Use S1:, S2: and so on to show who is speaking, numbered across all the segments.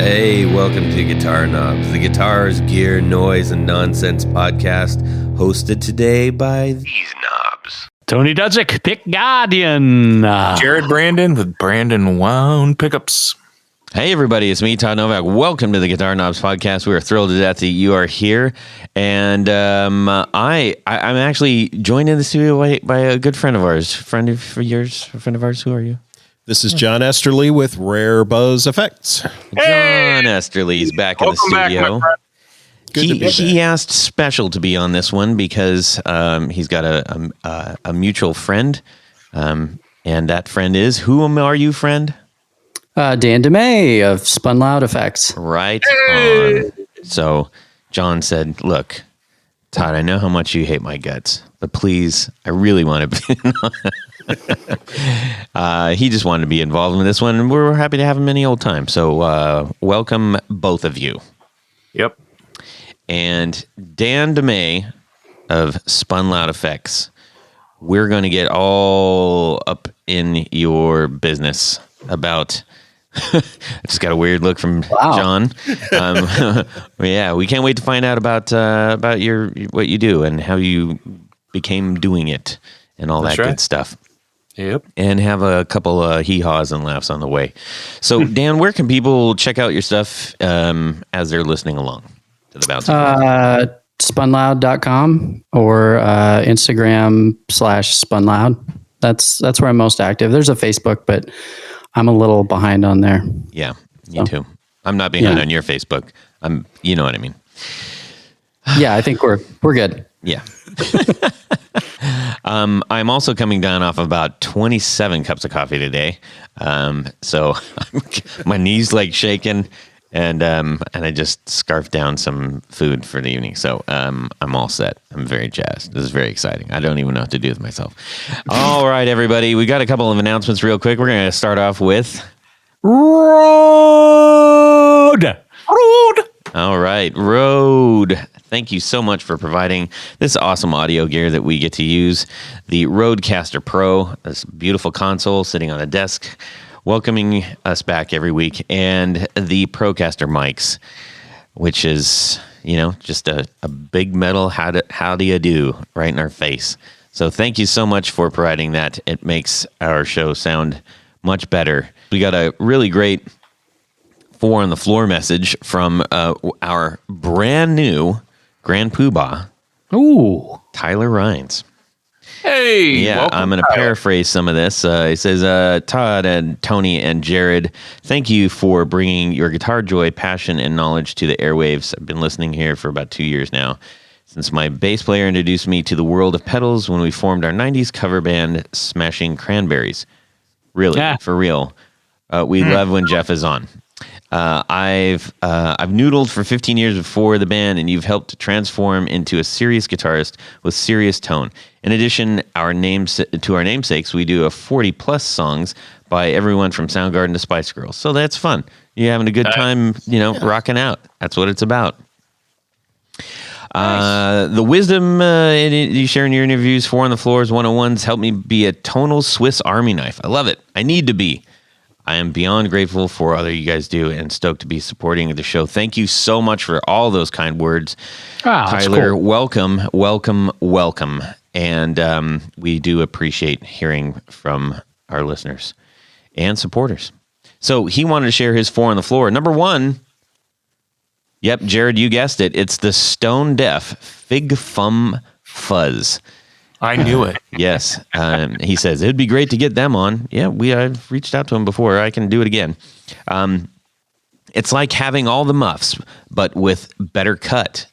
S1: Hey, welcome to Guitar Knobs, the guitars, gear, noise, and nonsense podcast, hosted today by these knobs.
S2: Tony Dudzik, Pick Guardian.
S3: Jared Brandon with Brandon Wound Pickups.
S1: Hey, everybody, it's me, Todd Novak. Welcome to the Guitar Knobs podcast. We are thrilled to death that you are here. And I'm actually joined in the studio by a good friend of ours. Friend of ours. Who are you?
S4: This is John Esterly with Rare Buzz Effects.
S1: John Esterly's back in the studio. He asked special to be on this one because he's got a mutual friend, and that friend is, who are you, friend?
S2: Dan DeMay of Spun Loud Effects.
S1: Right on. So John said, look, Todd, I know how much you hate my guts, but please, I really want to be he just wanted to be involved in this one, and we're happy to have him any old time. So welcome, both of you.
S3: Yep.
S1: And Dan DeMay of Spun Loud Effects, we're going to get all up in your business about... I just got a weird look from John. Yeah, we can't wait to find out about your what you do and how you became doing it and all that good stuff.
S3: Yep.
S1: And have a couple hee-haws and laughs on the way. So, Dan, where can people check out your stuff as they're listening along to the Bouncing?
S2: Spunloud.com or Instagram/spunloud. That's where I'm most active. There's a Facebook, but I'm a little behind on there.
S1: Yeah, me too. I'm not behind on your Facebook. You know what I mean.
S2: Yeah, I think we're good.
S1: Yeah. I'm also coming down off about 27 cups of coffee today. So my knees like shaking, and I just scarfed down some food for the evening. So I'm all set. I'm very jazzed. This is very exciting. I don't even know what to do with myself. All right, everybody. We got a couple of announcements real quick. We're going to start off with
S3: Road.
S1: All right, Rode. Thank you so much for providing this awesome audio gear that we get to use. The Rodecaster Pro, this beautiful console sitting on a desk, welcoming us back every week, and the Procaster mics, which is, just a big metal how do you do right in our face. So thank you so much for providing that. It makes our show sound much better. We got a really great 4 on the floor message from our brand new Grand Poobah, Tyler Rines.
S3: Hey,
S1: yeah, I'm going to paraphrase some of this. He says, Todd and Tony and Jared, thank you for bringing your guitar joy, passion, and knowledge to the airwaves. I've been listening here for about 2 years now, since my bass player introduced me to the world of pedals when we formed our 90s cover band, Smashing Cranberries. Really, for real. We love when Jeff is on. I've noodled for 15 years before the band, and you've helped to transform into a serious guitarist with serious tone. In addition, to our namesakes, we do a 40-plus songs by everyone from Soundgarden to Spice Girls. So that's fun. You're having a good time, rocking out. That's what it's about. Nice. The wisdom you share in your interviews, 4 on the Floors 101s, helped me be a tonal Swiss Army knife. I love it. I need to be. I am beyond grateful for all that you guys do and stoked to be supporting the show. Thank you so much for all those kind words. Tyler, cool. Welcome. And we do appreciate hearing from our listeners and supporters. So he wanted to share his 4 on the floor. Number 1. Yep, Jared, you guessed it. It's the Stone Deaf Fig Fum Fuzz.
S3: I knew it.
S1: Yes. He says, it'd be great to get them on. Yeah, I've reached out to him before. I can do it again. It's like having all the muffs, but with better cut,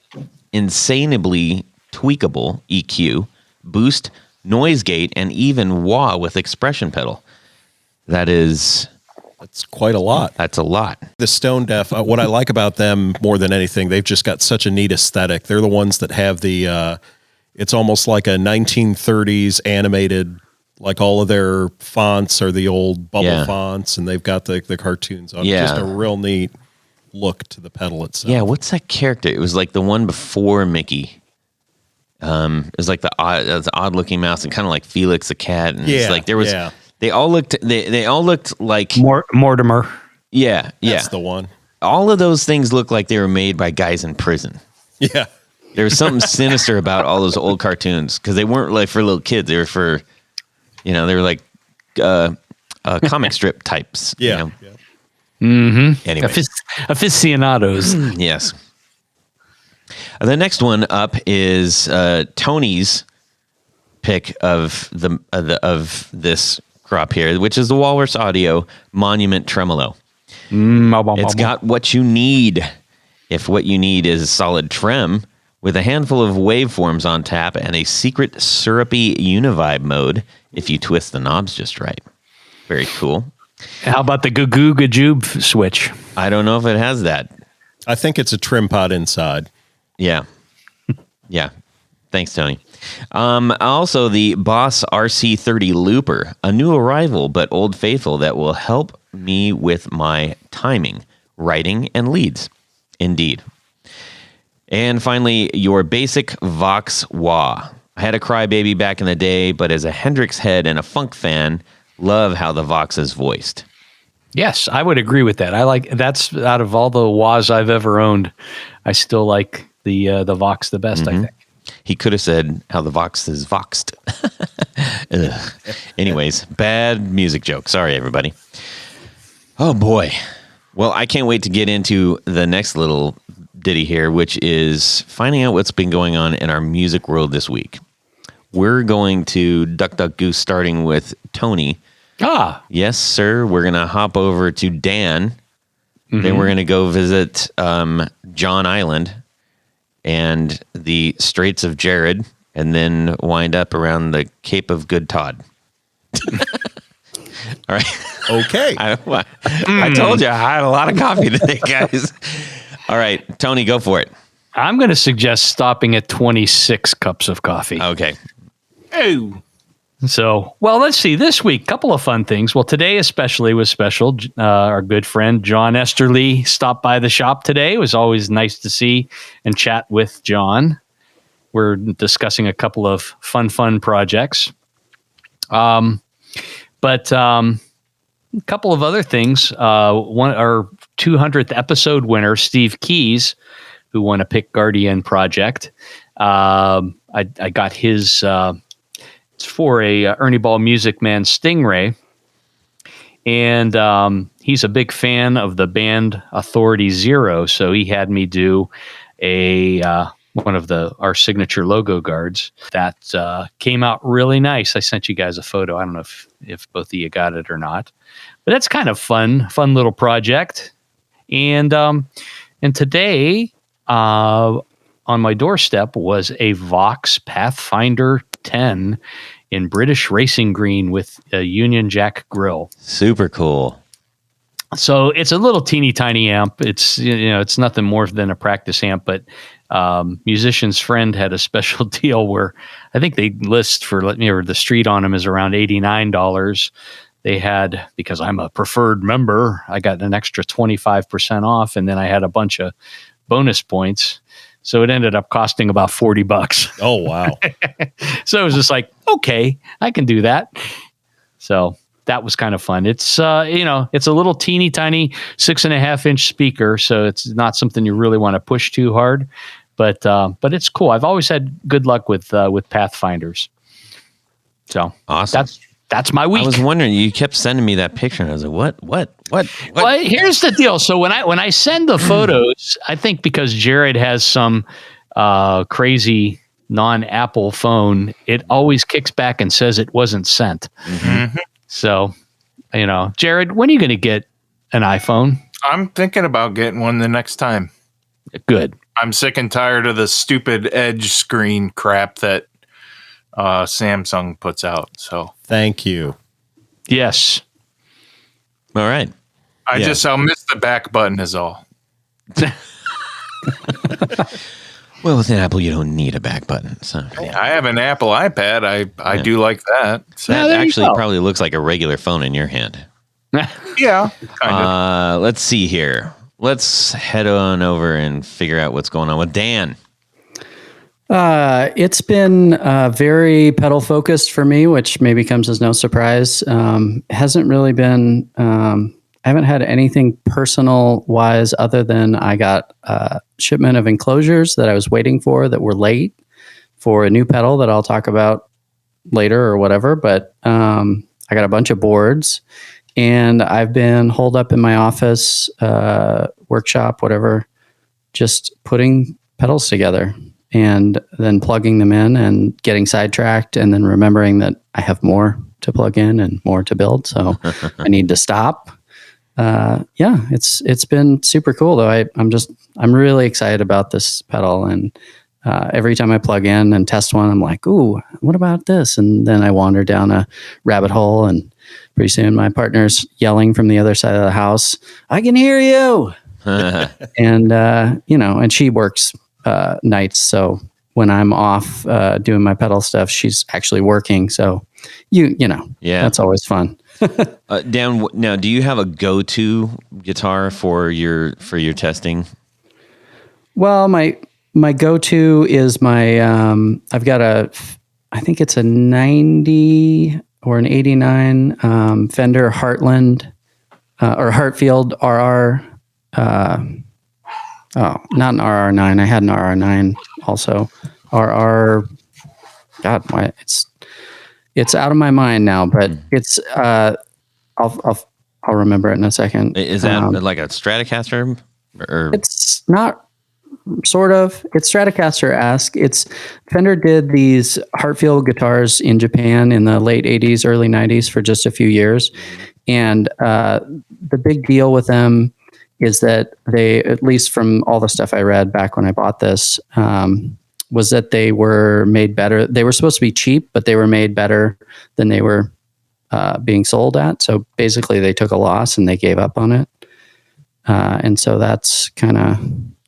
S1: insanely tweakable EQ, boost, noise gate, and even wah with expression pedal. That's
S4: quite a lot.
S1: That's a lot.
S4: The Stone Deaf, what I like about them more than anything, they've just got such a neat aesthetic. They're the ones that have the... it's almost like a 1930s animated, like all of their fonts are the old bubble fonts, and they've got the cartoons on. Yeah. Just a real neat look to the pedal itself.
S1: Yeah, what's that character? It was like the one before Mickey. It was like the odd looking mouse, and kind of like Felix the cat. And it's like there was they all looked like
S2: Mortimer.
S1: Yeah,
S4: That's the one.
S1: all of those things look like they were made by guys in prison.
S4: Yeah.
S1: There was something sinister about all those old cartoons because they weren't like for little kids. They were for, they were like comic strip types.
S4: Yeah.
S1: You know?
S4: Yeah.
S5: Mm-hmm.
S1: Anyway.
S5: Aficionados.
S1: Yes. The next one up is Tony's pick of of this crop here, which is the Walrus Audio Monument Tremolo. It's got what you need. If what you need is a solid trem with a handful of waveforms on tap and a secret syrupy univibe mode, if you twist the knobs just right. Very cool.
S5: How about the goo gajoob switch?
S1: I don't know if it has that.
S4: I think it's a trim pod inside.
S1: Yeah. Yeah. Thanks, Tony. Also, the Boss RC30 Looper, a new arrival but old faithful that will help me with my timing, writing, and leads. Indeed. And finally, your basic Vox Wah. I had a crybaby back in the day, but as a Hendrix head and a funk fan, love how the Vox is voiced.
S5: Yes, I would agree with that. I like that's out of all the wahs I've ever owned, I still like the Vox the best. I think
S1: he could have said how the Vox is voxed. Anyways, bad music joke. Sorry, everybody. Oh boy. Well, I can't wait to get into the next little ditty here, which is finding out what's been going on in our music world this week. We're going to Duck Goose, starting with Tony. Yes, sir. We're going to hop over to Dan. Mm-hmm. Then we're going to go visit John Island and the Straits of Jared, and then wind up around the Cape of Good Todd. All right.
S4: Okay.
S1: I told you I had a lot of coffee today, guys. All right, Tony, go for it.
S5: I'm going to suggest stopping at 26 cups of coffee.
S1: Okay.
S5: Oh. So, well, let's see. This week, couple of fun things. Well, today especially was special. Our good friend John Esterly stopped by the shop today. It was always nice to see and chat with John. We're discussing a couple of fun projects. But a couple of other things. One, our 200th episode winner, Steve Keys, who won a Pick Guardian project. I got his. It's for a Ernie Ball Music Man Stingray, and he's a big fan of the band Authority Zero. So he had me do a one of our signature logo guards that came out really nice. I sent you guys a photo. I don't know if both of you got it or not, but that's kind of fun little project. And today on my doorstep was a Vox Pathfinder 10 in British racing green with a Union Jack grill.
S1: Super cool.
S5: So it's a little teeny tiny amp. It's it's nothing more than a practice amp, but Musician's Friend had a special deal where I think they list for the street on them is around $89. They had, because I'm a preferred member, I got an extra 25% off, and then I had a bunch of bonus points. So it ended up costing about $40.
S4: Oh, wow.
S5: So it was just like, okay, I can do that. So that was kind of fun. It's, it's a little teeny tiny 6.5-inch speaker. So it's not something you really want to push too hard, but it's cool. I've always had good luck with Pathfinders. So
S1: awesome.
S5: That's my week.
S1: I was wondering, you kept sending me that picture, and I was like, what?
S5: Well, here's the deal. So when I send the photos, I think because Jared has some crazy non-Apple phone, it always kicks back and says it wasn't sent. Mm-hmm. So, Jared, when are you going to get an iPhone?
S3: I'm thinking about getting one the next time.
S5: Good.
S3: I'm sick and tired of the stupid edge screen crap that Samsung puts out. So
S4: thank you.
S5: Yes.
S1: All right.
S3: I'll miss the back button is all.
S1: Well, with an Apple, you don't need a back button. So
S3: I have an Apple iPad. I do like that. So
S1: that actually probably looks like a regular phone in your hand.
S3: Yeah. Kind of.
S1: Let's see here. Let's head on over and figure out what's going on with Dan.
S2: It's been very pedal focused for me, which maybe comes as no surprise. Hasn't really been. haven't had anything personal wise other than I got a shipment of enclosures that I was waiting for that were late for a new pedal that I'll talk about later or whatever. But I got a bunch of boards, and I've been holed up in my office, workshop, whatever, just putting pedals together and then plugging them in and getting sidetracked and then remembering that I have more to plug in and more to build. So I need to stop. It's been super cool though. I'm really excited about this pedal, and every time I plug in and test one, I'm like, ooh, what about this? And then I wander down a rabbit hole, and pretty soon my partner's yelling from the other side of the house, I can hear you. And, and she works nights. So when I'm off doing my pedal stuff, she's actually working. So, that's always fun.
S1: Dan, now, do you have a go-to guitar for your testing?
S2: Well, my go-to is my, I've got I think it's a 90 or an 89 Fender Heartland or Heartfield RR. Not an RR9. I had an RR9 also. RR. God, why it's out of my mind now, but it's I'll remember it in a second.
S1: Is that like a Stratocaster? Or
S2: it's not. Sort of. It's Stratocaster-esque. Fender did these Heartfield guitars in Japan in the late 80s, early 90s for just a few years. And the big deal with them is that they, at least from all the stuff I read back when I bought this, was that they were made better. They were supposed to be cheap, but they were made better than they were being sold at. So basically they took a loss and they gave up on it. And so that's kind of...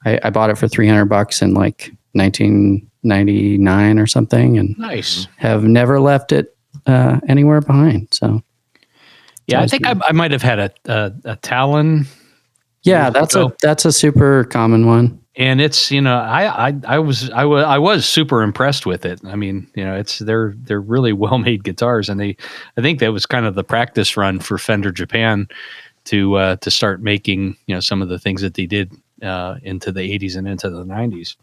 S2: I bought it for $300 in like 1999 or something, and
S5: nice.
S2: Have never left it anywhere behind. So,
S5: yeah, I think I might have had a Talon.
S2: Yeah, that's a super common one,
S5: and it's I was super impressed with it. I mean, they're really well made guitars, and I think that was kind of the practice run for Fender Japan to start making some of the things that they did into the 80s and into the 90s.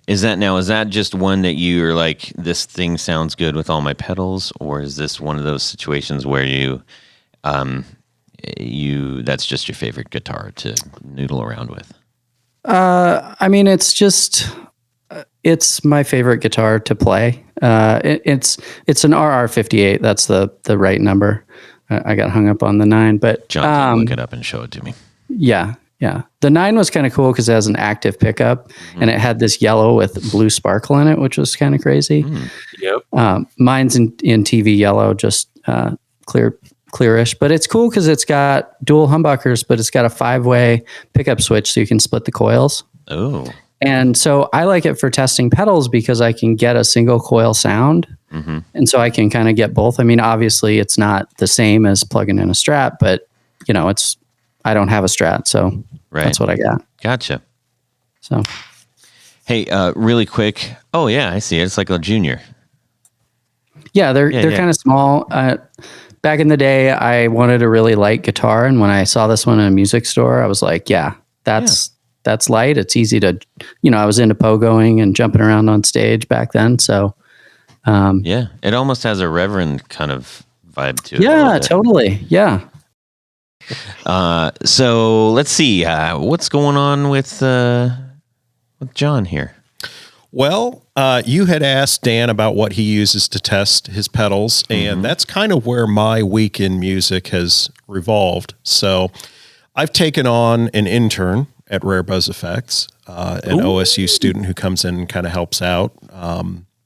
S1: Is that just one that you are like, this thing sounds good with all my pedals, or is this one of those situations where you that's just your favorite guitar to noodle around with?
S2: I mean, it's my favorite guitar to play. It's an RR58. That's the right number. I got hung up on the 9, but
S1: John can look it up and show it to me.
S2: Yeah. The 9 was kind of cool because it has an active pickup, and it had this yellow with blue sparkle in it, which was kind of crazy.
S3: Yep.
S2: Mine's in TV yellow, just clearish, but it's cool because it's got dual humbuckers, but it's got a 5-way pickup switch, so you can split the coils.
S1: Oh.
S2: And so I like it for testing pedals because I can get a single coil sound.
S1: Mm-hmm.
S2: And so I can kind of get both. I mean, obviously it's not the same as plugging in a Strat, but I don't have a Strat, so that's what I got.
S1: Gotcha.
S2: So,
S1: hey, really quick. Oh yeah, I see it. It's like a Junior.
S2: Yeah, they're kind of small. Back in the day, I wanted a really light guitar, and when I saw this one in a music store, I was like, that's light. It's easy to, I was into pogoing and jumping around on stage back then, so.
S1: It almost has a Reverend kind of vibe to it.
S2: Yeah, totally. Yeah.
S1: So let's see, what's going on with John here?
S4: Well, you had asked Dan about what he uses to test his pedals, and that's kind of where my week in music has revolved. So I've taken on an intern at Rare Buzz Effects, an OSU student who comes in and kind of helps out,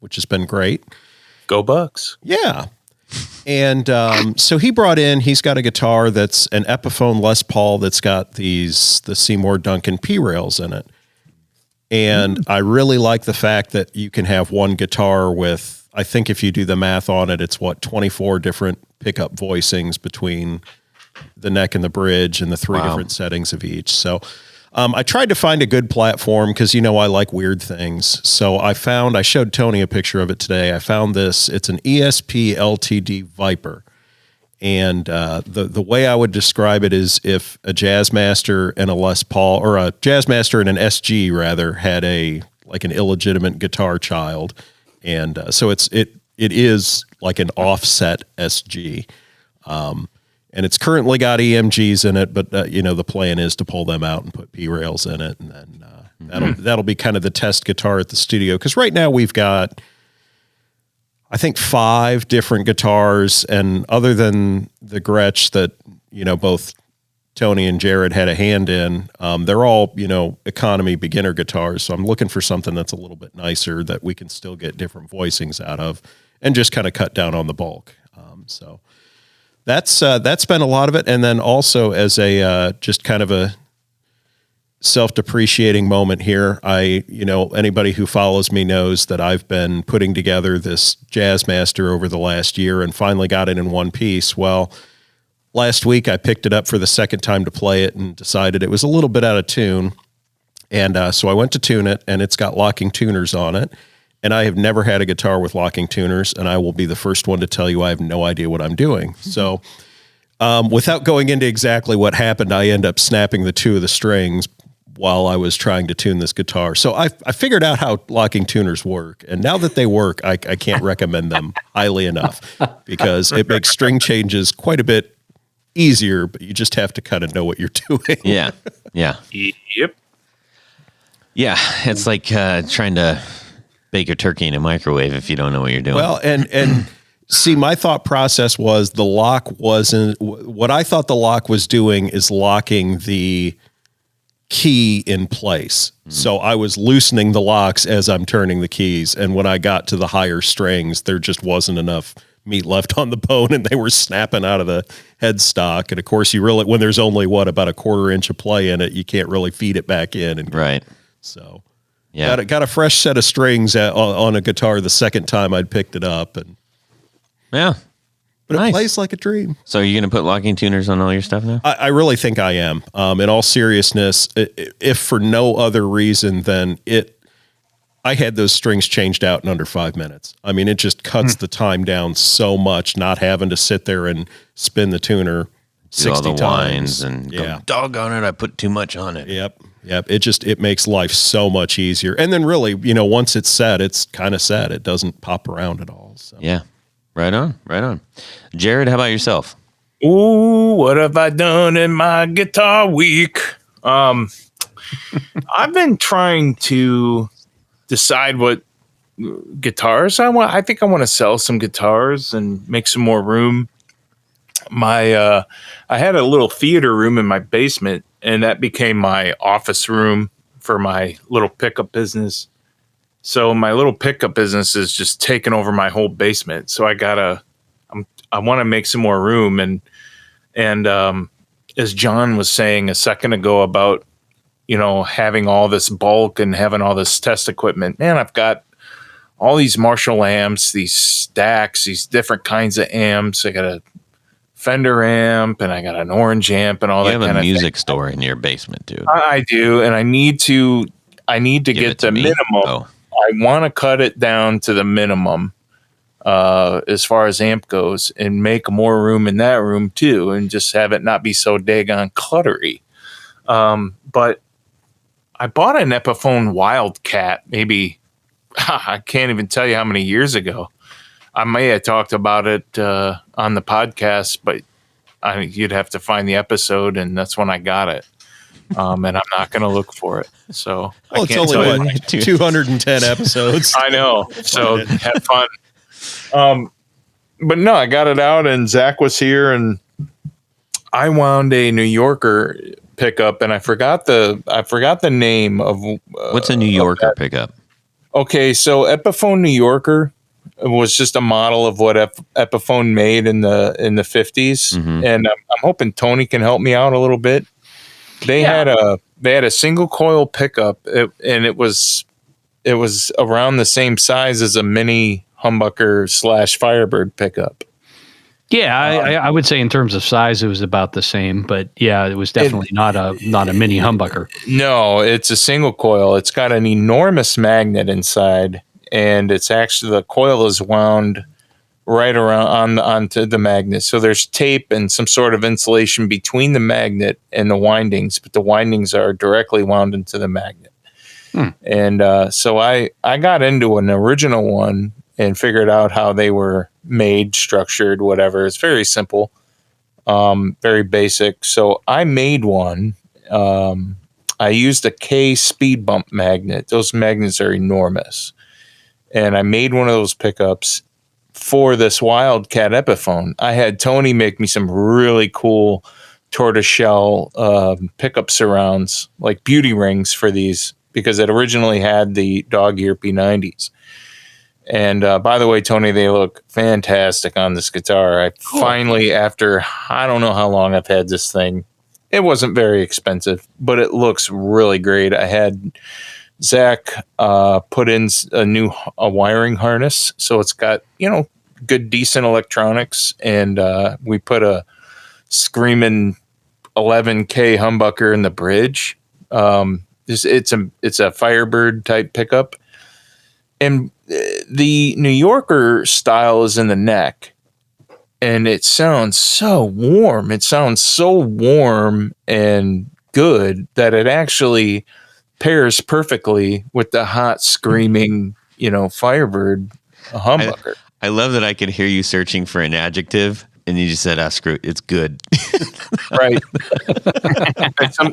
S4: which has been great.
S3: Go Bucks.
S4: Yeah. And so he's got a guitar that's an Epiphone Les Paul that's got the Seymour Duncan P rails in it. And I really like the fact that you can have one guitar with, I think if you do the math on it, it's 24 different pickup voicings between the neck and the bridge and the 3 different settings of each. So I tried to find a good platform because, I like weird things. So I showed Tony a picture of it today. I found this. It's an ESP LTD Viper. And the way I would describe it is if a Jazzmaster and a Les Paul, or a Jazzmaster and an SG rather, had an illegitimate guitar child, and so it is like an offset SG, and it's currently got EMGs in it, but the plan is to pull them out and put P rails in it, and then that'll be kind of the test guitar at the studio, because right now we've got, I think, 5 different guitars, and other than the Gretsch that, both Tony and Jared had a hand in, they're all, economy beginner guitars. So I'm looking for something that's a little bit nicer that we can still get different voicings out of and just kind of cut down on the bulk. So that's been a lot of it. And then also as a, just kind of a self-depreciating moment here, anybody who follows me knows that I've been putting together this Jazzmaster over the last year and finally got it in one piece. Well, last week I picked it up for the second time to play it and decided it was a little bit out of tune. And so I went to tune it, and it's got locking tuners on it. And I have never had a guitar with locking tuners, and I will be the first one to tell you I have no idea what I'm doing. So without going into exactly what happened, I end up snapping the 2 of the strings while I was trying to tune this guitar. So I figured out how locking tuners work. And now that they work, I can't recommend them highly enough, because it makes string changes quite a bit easier, but you just have to kind of know what you're doing.
S1: Yeah.
S3: Yep.
S1: Yeah. It's like trying to bake a turkey in a microwave if you don't know what you're doing.
S4: Well, and see, my thought process was the lock wasn't, what I thought the lock was doing is locking the key in place. So I was loosening the locks as I'm turning the keys, and when I got to the higher strings, there just wasn't enough meat left on the bone, and they were snapping out of the headstock. And of course, when there's only about a 1/4 inch of play in it, you can't really feed it back in. And
S1: right.
S4: So
S1: yeah,
S4: got a fresh set of strings on a guitar the second time I'd picked it up, and
S1: yeah.
S4: But nice. It plays like a dream.
S1: So are you going to put locking tuners on all your stuff now?
S4: I really think I am. In all seriousness, if for no other reason than I had those strings changed out in under 5 minutes. I mean, it just cuts the time down so much, not having to sit there and spin the tuner 60
S1: all the
S4: times.
S1: Winds and go, doggone it, I put too much on it.
S4: Yep. It makes life so much easier. And then really, once it's set, it's kind of set. It doesn't pop around at all. So.
S1: Yeah. Right on. Jared, how about yourself?
S3: Ooh, what have I done in my guitar week? I've been trying to decide what guitars I want. I think I want to sell some guitars and make some more room. I had a little theater room in my basement, and that became my office room for my little pickup business. So my little pickup business is just taking over my whole basement. So I want to make some more room. And as John was saying a second ago about, having all this bulk and having all this test equipment, man, I've got all these Marshall amps, these stacks, these different kinds of amps. I got a Fender amp, and I got an Orange amp, and all that kind of thing.
S1: You have a music store in your basement, dude.
S3: I do, and I need to get the minimum.
S1: Oh.
S3: I want to cut it down to the minimum as far as amp goes, and make more room in that room too, and just have it not be so daggone cluttery. But I bought an Epiphone Wildcat, maybe I can't even tell you how many years ago. I may have talked about it on the podcast, but you'd have to find the episode, and that's when I got it. And I'm not going to look for it. So
S4: I can't tell you 210 episodes.
S3: I know. So have fun. But no, I got it out, and Zach was here, and I wound a New Yorker pickup, and I forgot the name of
S1: what's a New Yorker pickup.
S3: Okay, so Epiphone New Yorker was just a model of what Epiphone made in the 50s, and I'm hoping Tony can help me out a little bit. They had a single coil pickup, and it was around the same size as a mini humbucker / Firebird pickup.
S5: Yeah, I would say in terms of size, it was about the same, but yeah, it was definitely not a mini humbucker.
S3: No, it's a single coil. It's got an enormous magnet inside, and it's actually, the coil is wound right around onto the magnet. So there's tape and some sort of insulation between the magnet and the windings, but the windings are directly wound into the magnet. And so I got into an original one and figured out how they were made, structured, whatever. It's very simple, very basic. So I made one. I used a K speed bump magnet. Those magnets are enormous. And I made one of those pickups for this Wildcat Epiphone. I had Tony make me some really cool tortoiseshell pickup surrounds, like beauty rings for these, because it originally had the dog ear P90s. And by the way, Tony, they look fantastic on this guitar. I finally, after I don't know how long I've had this thing, it wasn't very expensive, but it looks really great. I had Zach put in a wiring harness, so it's got, good, decent electronics, and we put a screaming 11K humbucker in the bridge. It's a Firebird type pickup, and the New Yorker style is in the neck, and it sounds so warm. It sounds so warm and good that it actually pairs perfectly with the hot screaming, Firebird humbucker.
S1: I love that I can hear you searching for an adjective, and you just said, screw it, it's good.
S3: Right.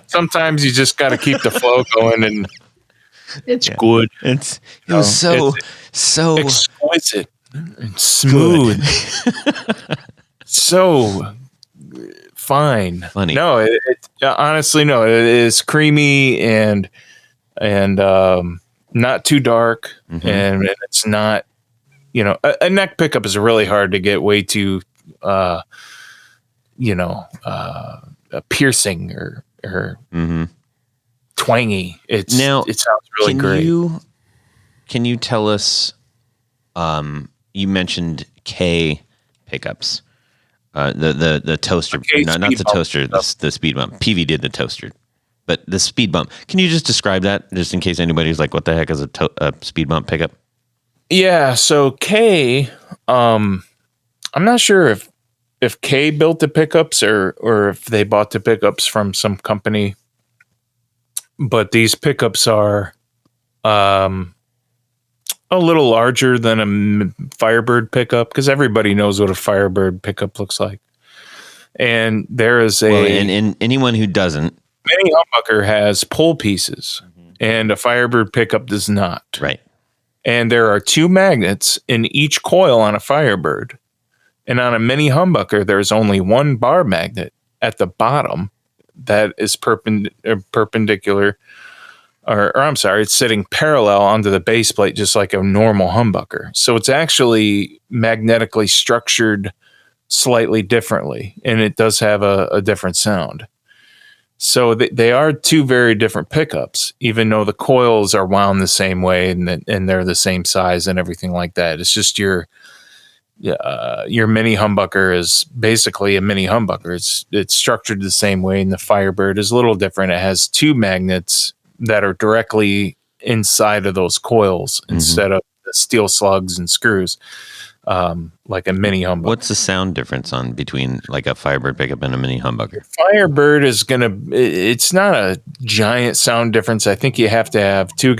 S3: Sometimes you just got to keep the flow going, and it's good.
S1: It was so
S3: exquisite and smooth. So fine.
S1: Funny.
S3: No, it honestly, no, it is creamy and not too dark, and it's not, a neck pickup is really hard to get way too, piercing or twangy. It sounds really great.
S1: Can you tell us? You mentioned K pickups, the toaster, not the toaster, the speed bump. PV did the toaster, but the speed bump. Can you just describe that, just in case anybody's like, "What the heck is a speed bump pickup?"
S3: Yeah, so K, I'm not sure if K built the pickups or if they bought the pickups from some company, but these pickups are a little larger than a Firebird pickup, because everybody knows what a Firebird pickup looks like. And there is
S1: and anyone who doesn't,
S3: mini humbucker has pull pieces, and a Firebird pickup does not.
S1: Right.
S3: And there are two magnets in each coil on a Firebird. And on a mini humbucker, there's only one bar magnet at the bottom that is perpendicular, or I'm sorry, it's sitting parallel onto the base plate, just like a normal humbucker. So it's actually magnetically structured slightly differently, and it does have a different sound. So they are two very different pickups, even though the coils are wound the same way and they're the same size and everything like that. It's just your mini humbucker is basically a mini humbucker. It's structured the same way, and the Firebird is a little different. It has two magnets that are directly inside of those coils instead of the steel slugs and screws, like a mini humbucker.
S1: What's the sound difference between like a Firebird pickup and a mini humbucker?
S3: Firebird is it's not a giant sound difference. I think you have to have two of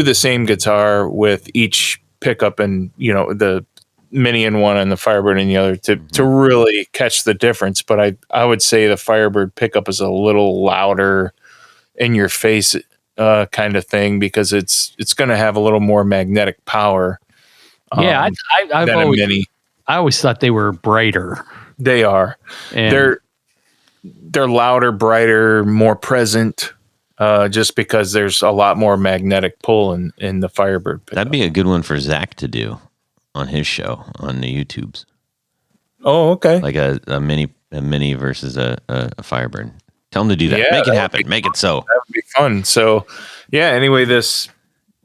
S3: the same guitar with each pickup, and the mini in one and the Firebird in the other to really catch the difference. But I would say the Firebird pickup is a little louder, in your face kind of thing, because it's going to have a little more magnetic power.
S5: Yeah, I always thought they were brighter.
S3: They are. And they're louder, brighter, more present, just because there's a lot more magnetic pull in the Firebird pickup.
S1: That'd be a good one for Zach to do on his show on the YouTubes.
S3: Oh, okay.
S1: Like a mini versus a Firebird. Tell him to do that.
S3: Yeah,
S1: make it happen. Make it so.
S3: That would be fun. So, yeah, anyway, this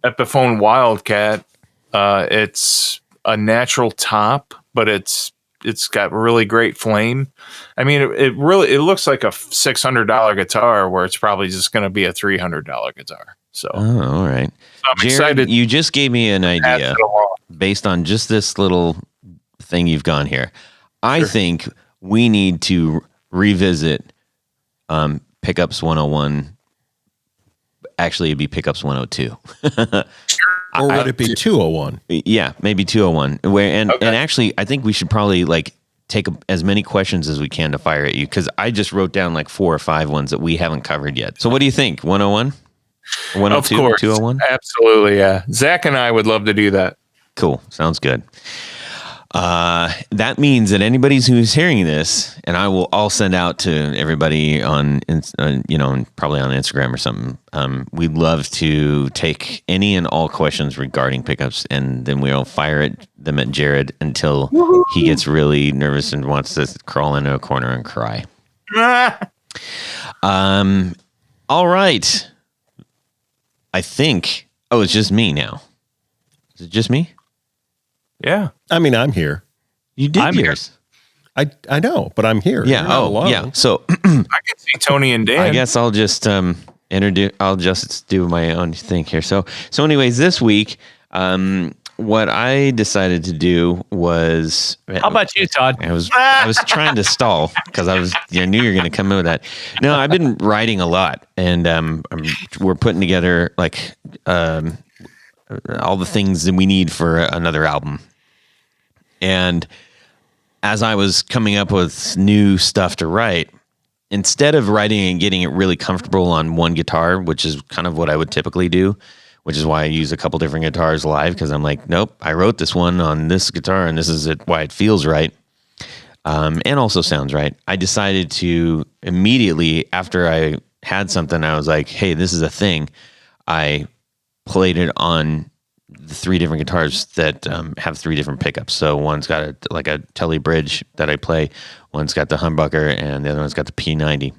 S3: Epiphone Wildcat, it's a natural top, but it's got really great flame. I mean, it looks like a $600 guitar, where it's probably just going to be a $300 guitar. So,
S1: all right.
S3: I'm
S1: Jared,
S3: excited.
S1: You just gave me an idea based on just this little thing you've gone here. I think we need to revisit Pickups 101. Actually, it'd be Pickups 102.
S4: Or would it be 201?
S1: Yeah, maybe 201. And actually, I think we should probably like take as many questions as we can to fire at you, because I just wrote down like 4 or 5 ones that we haven't covered yet. So what do you think? 101? 102?
S3: Of course.
S1: 201?
S3: Absolutely, yeah. Zach and I would love to do that.
S1: Cool. Sounds good. That means that anybody who's hearing this, and I'll send out to everybody on, probably on Instagram or something. We'd love to take any and all questions regarding pickups, and then we'll fire them at Jared until he gets really nervous and wants to crawl into a corner and cry. All right. I think. Oh, it's just me now. Is it just me?
S3: Yeah.
S4: I mean, I'm here.
S1: You did yours.
S4: I know, but I'm here.
S1: Yeah. Yeah. So
S3: I can see Tony and Dan.
S1: I guess I'll just introduce. I'll just do my own thing here. So anyways, this week, what I decided to do was.
S5: How about you, Todd?
S1: I was trying to stall because I knew you were going to come in with that. No, I've been writing a lot, and we're putting together like all the things that we need for another album. And as I was coming up with new stuff to write, instead of writing and getting it really comfortable on one guitar, which is kind of what I would typically do, which is why I use a couple different guitars live, because I'm like, nope, I wrote this one on this guitar and this is why it feels right, and also sounds right. I decided to immediately, after I had something, I was like, hey, this is a thing. I played it on the 3 different guitars that have 3 different pickups. So one's got a Telly bridge that I play, one's got the humbucker, and the other one's got the P90.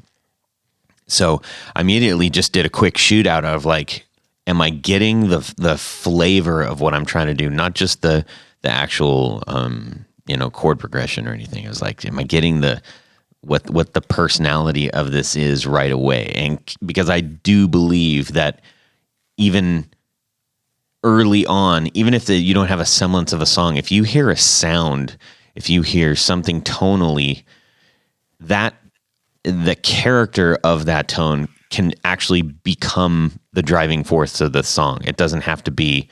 S1: So I immediately just did a quick shootout of like, am I getting the flavor of what I'm trying to do? Not just the actual chord progression or anything. It was like, am I getting what the personality of this is right away? And because I do believe that even early on, even if you don't have a semblance of a song, if you hear a sound, if you hear something tonally, that the character of that tone can actually become the driving force of the song. It doesn't have to be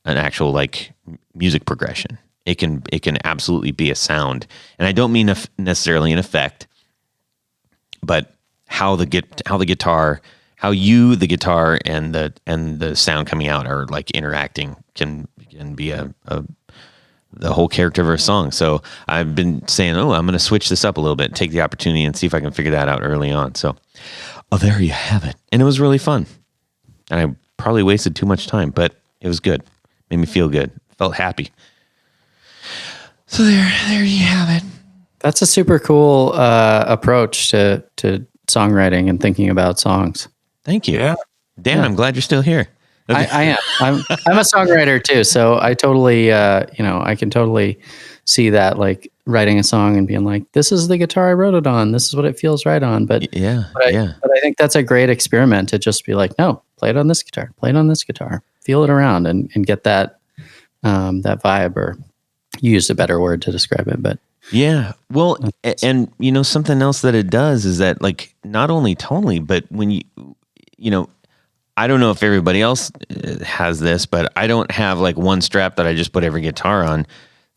S1: an actual like music progression. It can absolutely be a sound, and I don't mean necessarily an effect, but how the guitar. How the guitar and the sound coming out are like interacting can be the whole character of our song. So I've been saying, I'm going to switch this up a little bit, take the opportunity and see if I can figure that out early on. So, there you have it. And it was really fun. And I probably wasted too much time, but it was good. Made me feel good. Felt happy. So there you have it.
S2: That's a super cool approach to songwriting and thinking about songs.
S1: Thank you.
S3: Yeah.
S1: Dan, I'm glad you're still here.
S2: I am. I'm a songwriter too, so I totally, I can totally see that, like writing a song and being like, "This is the guitar I wrote it on. This is what it feels right on." But I think that's a great experiment to just be like, "No, play it on this guitar. Play it on this guitar. Feel it around and get that that vibe." Or you used a better word to describe it, but
S1: yeah. Well, and something else that it does is that like not only tonally, but when I don't know if everybody else has this, but I don't have like one strap that I just put every guitar on.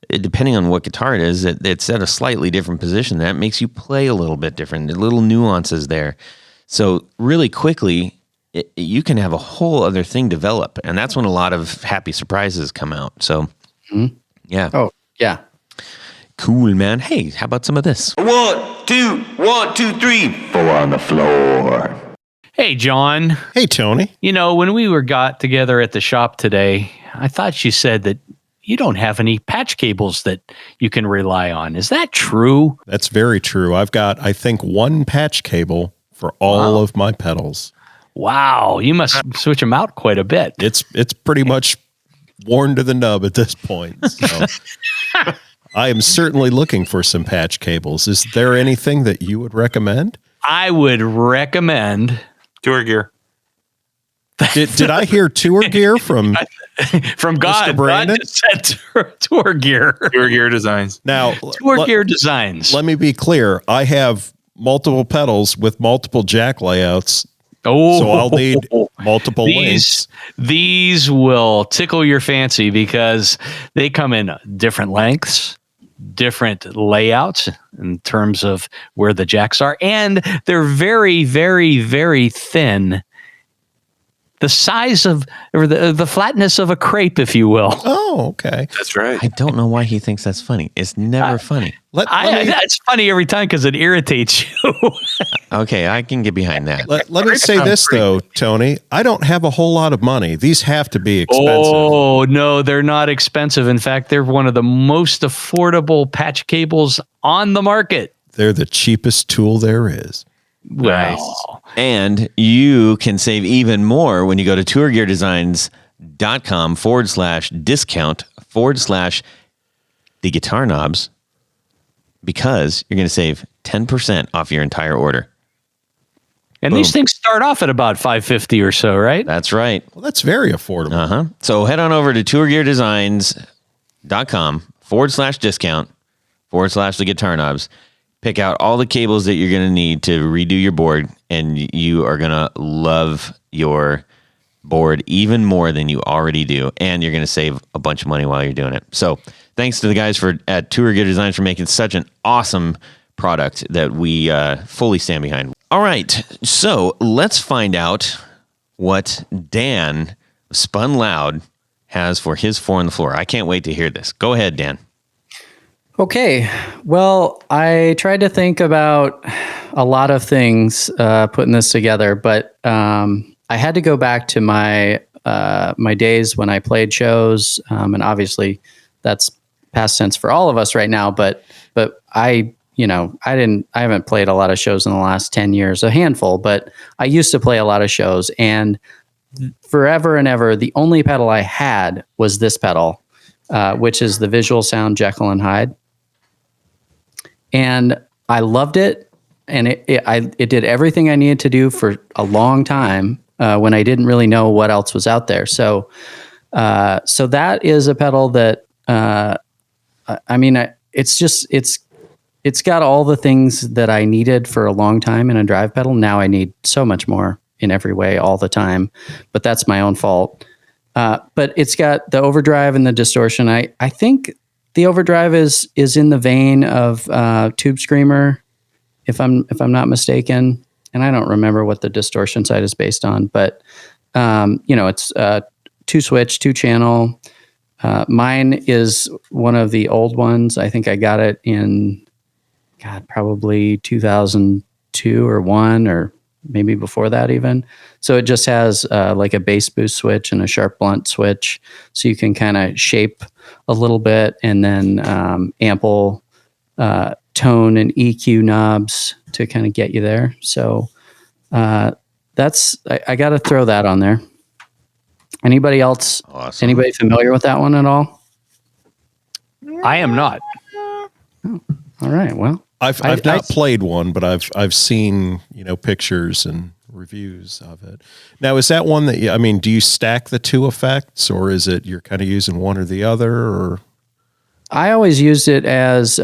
S1: Depending on what guitar it is, it's at a slightly different position. That makes you play a little bit different, little nuances there. So really quickly, you can have a whole other thing develop. And that's when a lot of happy surprises come out. So, yeah.
S2: Oh, yeah.
S1: Cool, man. Hey, how about some of this?
S6: 1, 2, 1, 2, 3, 4 on the floor.
S5: Hey, John.
S4: Hey, Tony.
S5: When we got together at the shop today, I thought you said that you don't have any patch cables that you can rely on. Is that true?
S4: That's very true. I've got, I think, 1 patch cable for all of my pedals.
S5: Wow. You must switch them out quite a bit.
S4: It's pretty much worn to the nub at this point. So I am certainly looking for some patch cables. Is there anything that you would recommend?
S5: I would recommend
S3: Tour gear.
S4: Did I hear tour gear from
S5: From God?
S4: Brandon?
S5: God just said tour gear.
S3: Tour Gear Designs.
S4: Now,
S5: Tour Gear Designs.
S4: let me be clear. I have multiple pedals with multiple jack layouts.
S5: Oh,
S4: So I'll need multiple links.
S5: These will tickle your fancy because they come in different lengths, different layouts in terms of where the jacks are, and they're very, very, very thin. The size of, or the flatness of a crepe, if you will.
S4: Oh, okay.
S3: That's right.
S1: I don't know why he thinks that's funny. It's never funny.
S5: It's funny every time because it irritates you.
S1: Okay, I can get behind that.
S4: Let me say this, though, Tony. I don't have a whole lot of money. These have to be expensive.
S5: Oh, no, they're not expensive. In fact, they're one of the most affordable patch cables on the market.
S4: They're the cheapest tool there is.
S3: Nice.
S5: Wow.
S1: And you can save even more when you go to tourgeardesigns.com/discount/the guitar knobs, because you're going to save 10% off your entire order.
S5: And these things start off at about $550 or so, right?
S1: That's right.
S4: Well, that's very affordable.
S1: So head on over to tourgeardesigns.com/discount/the guitar knobs. Pick out all the cables that you're going to need to redo your board, and you are going to love your board even more than you already do, and you're going to save a bunch of money while you're doing it. So thanks to the guys at Tour Gear Designs for making such an awesome product that we fully stand behind. All right, so let's find out what Dan Spun Loud has for his 4 on the floor. I can't wait to hear this. Go ahead, Dan.
S2: Okay. Well, I tried to think about a lot of things putting this together, but I had to go back to my my days when I played shows, and obviously that's past tense for all of us right now. But I haven't played a lot of shows in the last 10 years, a handful, but I used to play a lot of shows, and forever and ever, the only pedal I had was this pedal, which is the Visual Sound Jekyll and Hyde. And I loved it, and it did everything I needed to do for a long time when I didn't really know what else was out there. So that is a pedal that it's got all the things that I needed for a long time in a drive pedal. Now I need so much more in every way all the time, but that's my own fault. But it's got the overdrive and the distortion. I think the overdrive is in the vein of Tube Screamer, if I'm not mistaken, and I don't remember what the distortion side is based on. But it's 2-switch, 2-channel. Mine is one of the old ones. I think I got it in probably 2002 or 1, or maybe before that even. So it just has like a bass boost switch and a sharp blunt switch, so you can kind of shape a little bit, and then ample tone and EQ knobs to kind of get you there. So that's I got to throw that on there. Anybody else?
S1: Awesome.
S2: Anybody familiar with that one at all?
S5: I am not.
S2: Oh, all right. Well,
S4: I've not played one, but I've seen pictures and reviews of it. Now, is that one that do you stack the two effects, or is it you're kind of using one or the other? Or
S2: I always used it as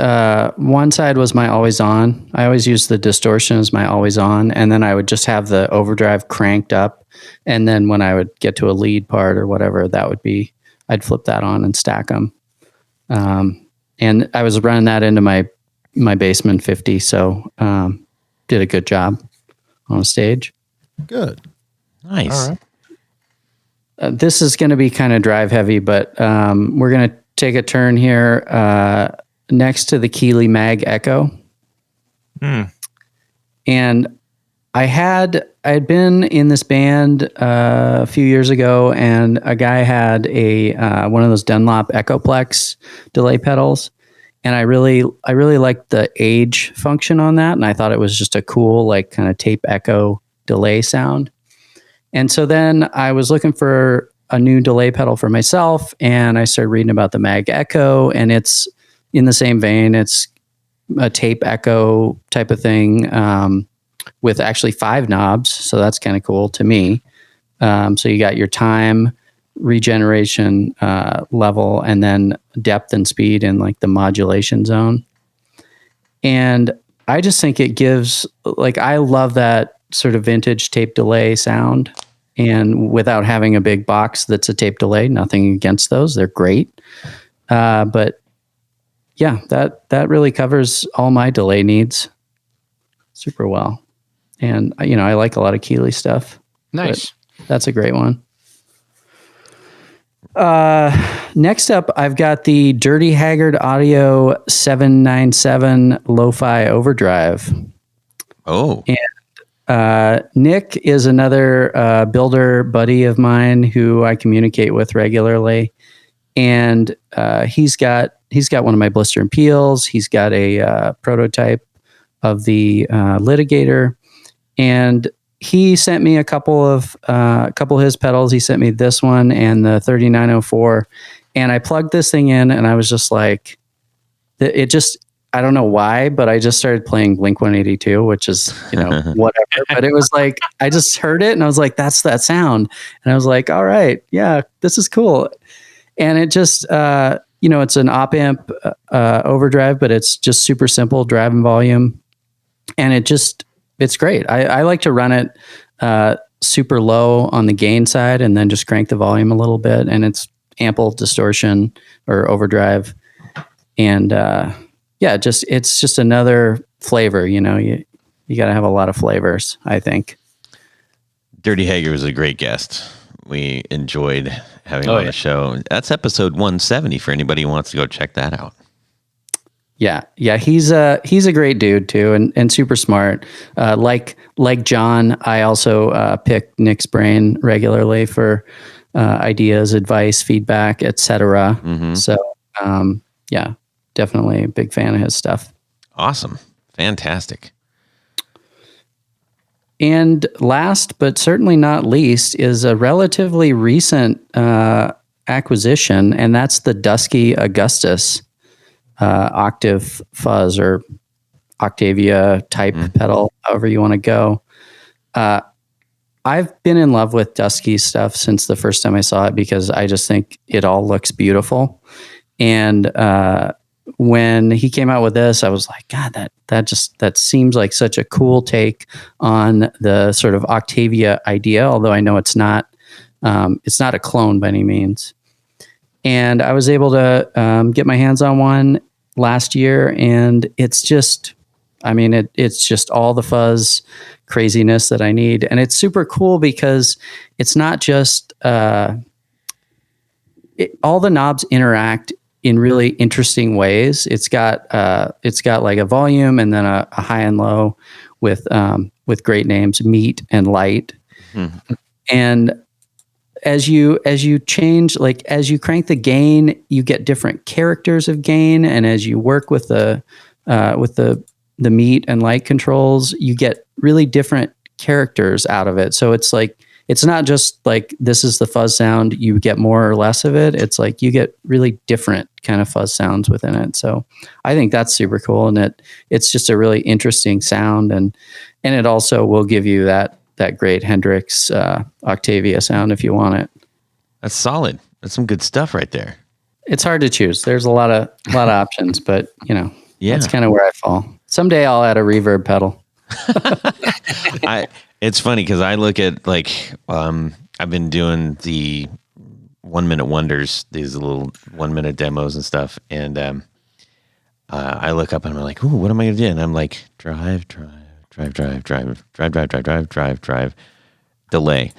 S2: one side was my always on. I always used the distortion as my always on, and then I would just have the overdrive cranked up, and then when I would get to a lead part or whatever that would be, I'd flip that on and stack them. And I was running that into my Bassman 50, so did a good job on stage.
S4: good.
S1: Nice.
S3: All right.
S2: This is going to be kind of drive heavy, but we're going to take a turn here next to the Keeley Mag Echo. And I had been in this band a few years ago, and a guy had a one of those Dunlop Echoplex delay pedals, and I really liked the age function on that, and I thought it was just a cool like kind of tape echo delay sound. And so then I was looking for a new delay pedal for myself, and I started reading about the Mag Echo, and it's in the same vein. It's a tape echo type of thing with actually 5 knobs, so that's kind of cool to me. So you got your time, regeneration level, and then depth and speed in like the modulation zone. And I just think it gives, like, I love that sort of vintage tape delay sound. And without having a big box that's a tape delay, nothing against those. They're great. But yeah, that really covers all my delay needs super well. And, you know, I like a lot of Keeley stuff.
S5: Nice.
S2: That's a great one. Next up, I've got the Dirty Haggard Audio 797 Lo-Fi Overdrive.
S1: Oh.
S2: And Nick is another builder buddy of mine who I communicate with regularly. And he's got one of my Blister Peels. He's got a prototype of the Litigator. And he sent me a couple of his pedals. He sent me this one and the 3904, and I plugged this thing in, and I was just like, it just, I don't know why, but I just started playing Blink-182, which is, you know, whatever. But it was like, I just heard it, and I was like, that's that sound. And I was like, all right, yeah, this is cool. And it just, you know, it's an op-amp overdrive, but it's just super simple, drive and volume. And it's great. I like to run it super low on the gain side and then just crank the volume a little bit. And it's ample distortion or overdrive. And yeah, it's just another flavor. You know, you got to have a lot of flavors, I think.
S1: Dirty Haggard was a great guest. We enjoyed having him on the show. That's episode 170 for anybody who wants to go check that out.
S2: Yeah, he's a great dude too, and super smart. Like John, I also pick Nick's brain regularly for ideas, advice, feedback, etc.
S1: Mm-hmm.
S2: So yeah, definitely a big fan of his stuff.
S1: Awesome, fantastic.
S2: And last but certainly not least is a relatively recent acquisition, and that's the Dudzik Augustus octave fuzz or Octavia type pedal, however you want to go. I've been in love with Dudzik's stuff since the first time I saw it because I just think it all looks beautiful. And when he came out with this, I was like, God, that seems like such a cool take on the sort of Octavia idea, although I know it's not a clone by any means. And I was able to get my hands on one last year, and it's just, I mean, it's just all the fuzz craziness that I need. And it's super cool because it's not just, all the knobs interact in really interesting ways. It's got like a volume and then a high and low with great names, Meat and Light. Mm-hmm. And as you change, like as you crank the gain, you get different characters of gain, and as you work with the Meat and Light controls, you get really different characters out of it. So it's like, it's not just like this is the fuzz sound, you get more or less of it. It's like you get really different kind of fuzz sounds within it. So I think that's super cool, and it's just a really interesting sound, and it also will give you that great Hendrix Octavia sound if you want it.
S1: That's solid. That's some good stuff right there.
S2: It's hard to choose. There's a lot of options, but you know, that's kind of where I fall. Someday I'll add a reverb pedal.
S1: It's funny because I look at like I've been doing the 1 minute wonders, these little 1 minute demos and stuff, and I look up and I'm like, ooh, what am I gonna do? And I'm like, drive, delay, drive, fuzz, delay.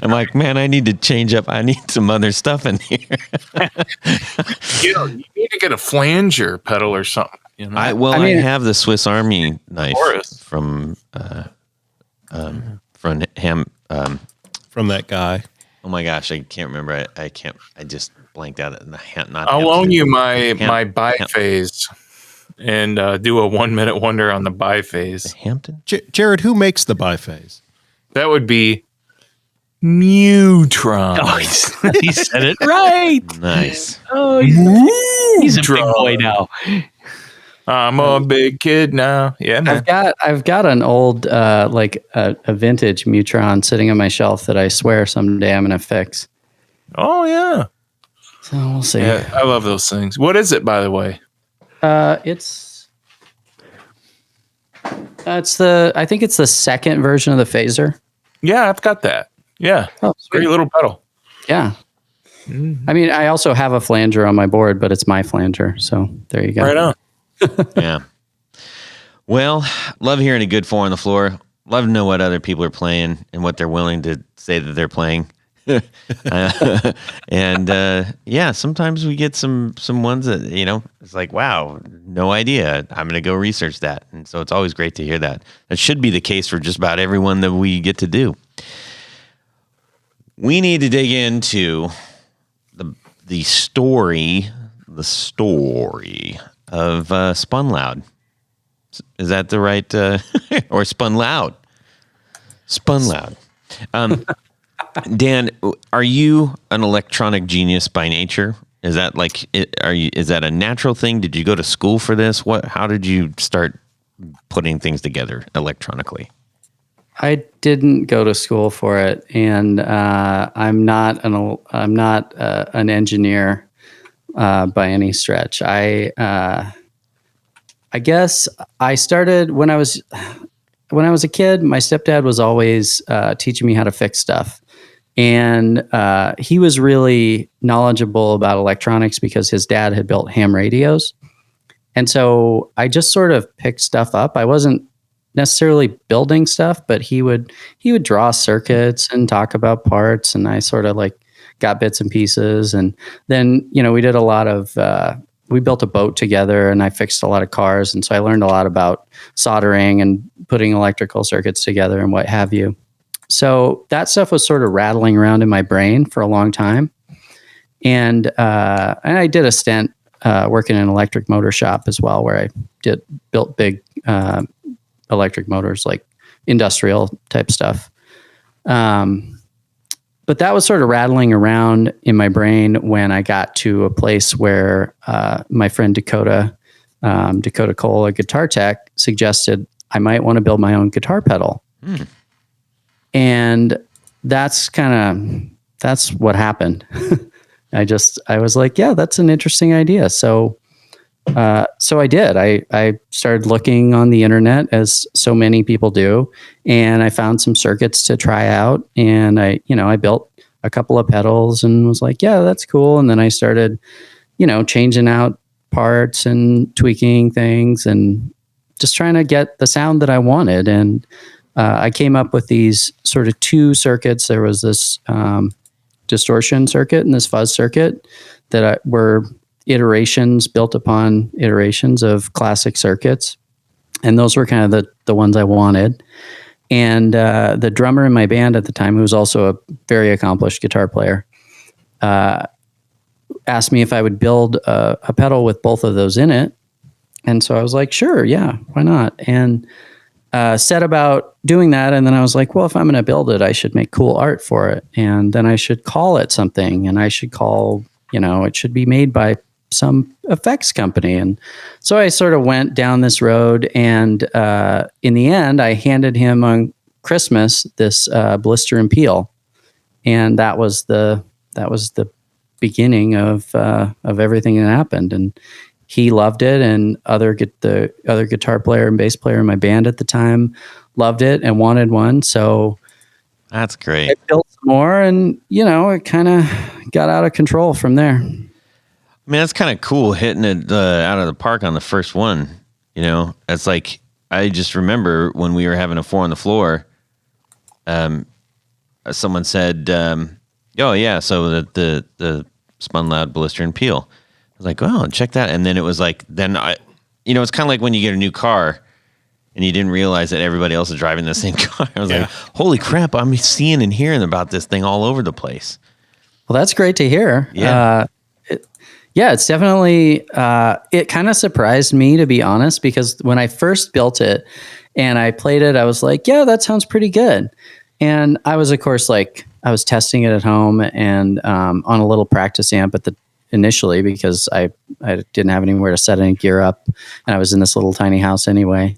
S1: I'm like, man, I need to change up. I need some other stuff in here.
S3: You need to get a flanger pedal or something. You know?
S1: I have the Swiss Army knife from
S4: that guy.
S1: Oh my gosh, I can't remember. I can't. I just blanked out.
S3: I'll loan you my biphase and do a 1 minute wonder on the biphase.
S1: Hampton?
S4: Jared, who makes the biphase?
S3: That would be Mutron.
S5: Oh, he said it right.
S1: Nice.
S5: Oh, he's a big boy now.
S3: I'm a big kid now. Yeah, man.
S2: I've got an old like a vintage Mutron sitting on my shelf that I swear someday I'm gonna fix.
S3: Oh yeah.
S2: So we'll see.
S3: Yeah, I love those things. What is it, by the way?
S2: It's I think it's the second version of the phaser.
S3: Yeah, I've got that. Yeah.
S2: Oh, sweet.
S3: Great little pedal.
S2: Yeah. I mean, I also have a flanger on my board, but it's my flanger. So there you go.
S3: Right on.
S1: Yeah. Well, love hearing a good 4 on the floor. Love to know what other people are playing and what they're willing to say that they're playing. Yeah, sometimes we get some ones that, it's like, wow, no idea. I'm going to go research that. And so it's always great to hear that. That should be the case for just about everyone that we get to do. We need to dig into the story of Spun Loud. Is that the right or Spun Loud? Spun Loud. Dan, are you an electronic genius by nature? Is that is that a natural thing? Did you go to school for this? How did you start putting things together electronically?
S2: I didn't go to school for it, and I'm not an engineer by any stretch. I guess I started when I was a kid. My stepdad was always teaching me how to fix stuff, and he was really knowledgeable about electronics because his dad had built ham radios, and so I just sort of picked stuff up. I wasn't necessarily building stuff, but he would draw circuits and talk about parts, and I sort of like got bits and pieces. And then, we did a lot of we built a boat together, and I fixed a lot of cars, and so I learned a lot about soldering and putting electrical circuits together and what have you. So that stuff was sort of rattling around in my brain for a long time, and I did a stint working in an electric motor shop as well, where I built big electric motors, like industrial type stuff. But that was sort of rattling around in my brain when I got to a place where my friend Dakota Cole, a guitar tech, suggested I might want to build my own guitar pedal. And that's what happened. I was like, yeah, that's an interesting idea. So I did. I started looking on the internet, as so many people do, and I found some circuits to try out. And I built a couple of pedals and was like, yeah, that's cool. And then I started, changing out parts and tweaking things and just trying to get the sound that I wanted. And I came up with these sort of two circuits. There was this distortion circuit and this fuzz circuit that were iterations built upon iterations of classic circuits. And those were kind of the ones I wanted. And the drummer in my band at the time, who was also a very accomplished guitar player, asked me if I would build a pedal with both of those in it. And so I was like, sure, yeah, why not? And set about doing that. And then I was like, well, if I'm going to build it, I should make cool art for it. And then I should call it something. And I should it should be made by some effects company. And so I sort of went down this road, and in the end I handed him on Christmas this Blister Peel, and that was the beginning of everything that happened. And he loved it, and the other guitar player and bass player in my band at the time loved it and wanted one. So
S1: that's great.
S2: I built some more, and it kind of got out of control from there.
S1: I mean, that's kind of cool, hitting it out of the park on the first one. It's like, I just remember when we were having a 4 on the floor, someone said, oh yeah, so the Spun Loud Blister Peel. I was like, oh, check that. And then it was like, it's kind of like when you get a new car and you didn't realize that everybody else is driving the same car. I was like, holy crap, I'm seeing and hearing about this thing all over the place.
S2: Well, that's great to hear.
S1: Yeah.
S2: Yeah, it's definitely, it kind of surprised me, to be honest, because when I first built it and I played it, I was like, yeah, that sounds pretty good. And I was, of course, I was testing it at home and on a little practice amp at initially because I didn't have anywhere to set any gear up, and I was in this little tiny house anyway.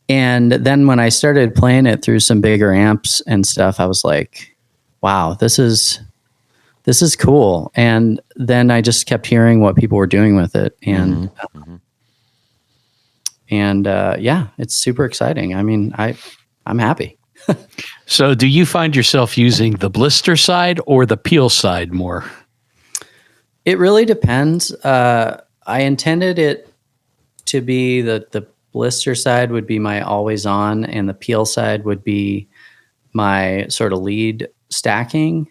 S2: And then when I started playing it through some bigger amps and stuff, I was like, wow, this is cool. And then I just kept hearing what people were doing with it. And, yeah, it's super exciting. I mean, I'm happy.
S5: So do you find yourself using the blister side or the peel side more?
S2: It really depends. I intended it to be the blister side would be my always on, and the peel side would be my sort of lead stacking.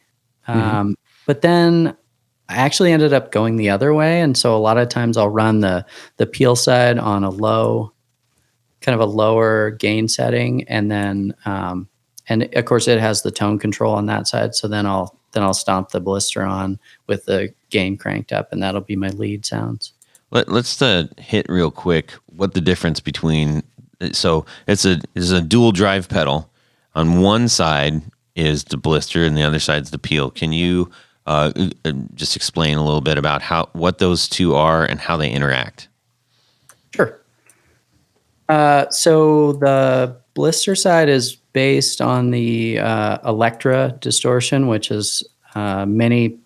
S2: But then I actually ended up going the other way. And so a lot of times I'll run the peel side on a kind of a lower gain setting. And then, and of course it has the tone control on that side. So then I'll stomp the blister on with the gain cranked up, and that'll be my lead sounds.
S1: Let's hit real quick what the difference between, so it's a dual drive pedal. On one side is the blister and the other side's the peel. Can you just explain a little bit about what those two are and how they interact? Sure.
S2: So the blister side is based on the Electra distortion, which is any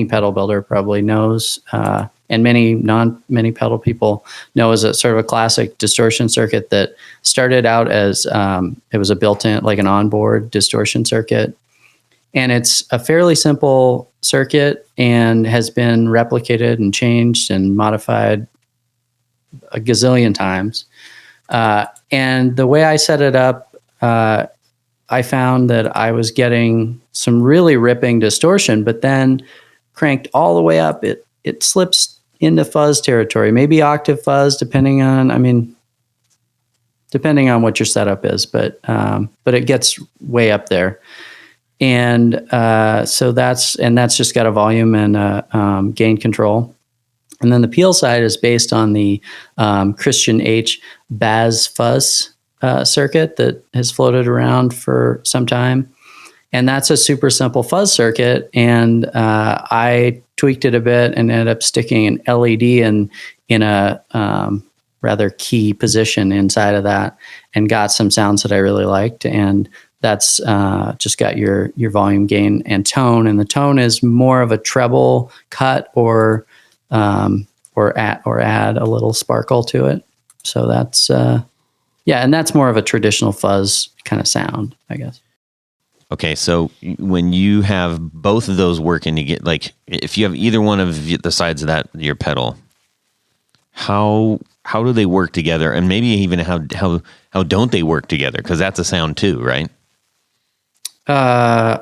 S2: pedal builder probably knows, and many pedal people know, as a sort of a classic distortion circuit that started out as it was a built-in, like an onboard distortion circuit. And it's a fairly simple circuit and has been replicated and changed and modified a gazillion times. And the way I set it up, I found that I was getting some really ripping distortion, but then cranked all the way up, it slips into fuzz territory, maybe octave fuzz, depending on what your setup is, but it gets way up there. And so that's just got a volume and gain control. And then the peel side is based on the Christian H Baz fuzz circuit that has floated around for some time. And that's a super simple fuzz circuit. And I tweaked it a bit and ended up sticking an LED in a rather key position inside of that, and got some sounds that I really liked. And that's just got your volume, gain, and tone. And the tone is more of a treble cut or add a little sparkle to it. So that's and that's more of a traditional fuzz kind of sound, I guess.
S1: Okay, so when you have both of those working to get, like, if you have either one of the sides of your pedal, how do they work together, and maybe even how don't they work together? Because that's a sound too, right? I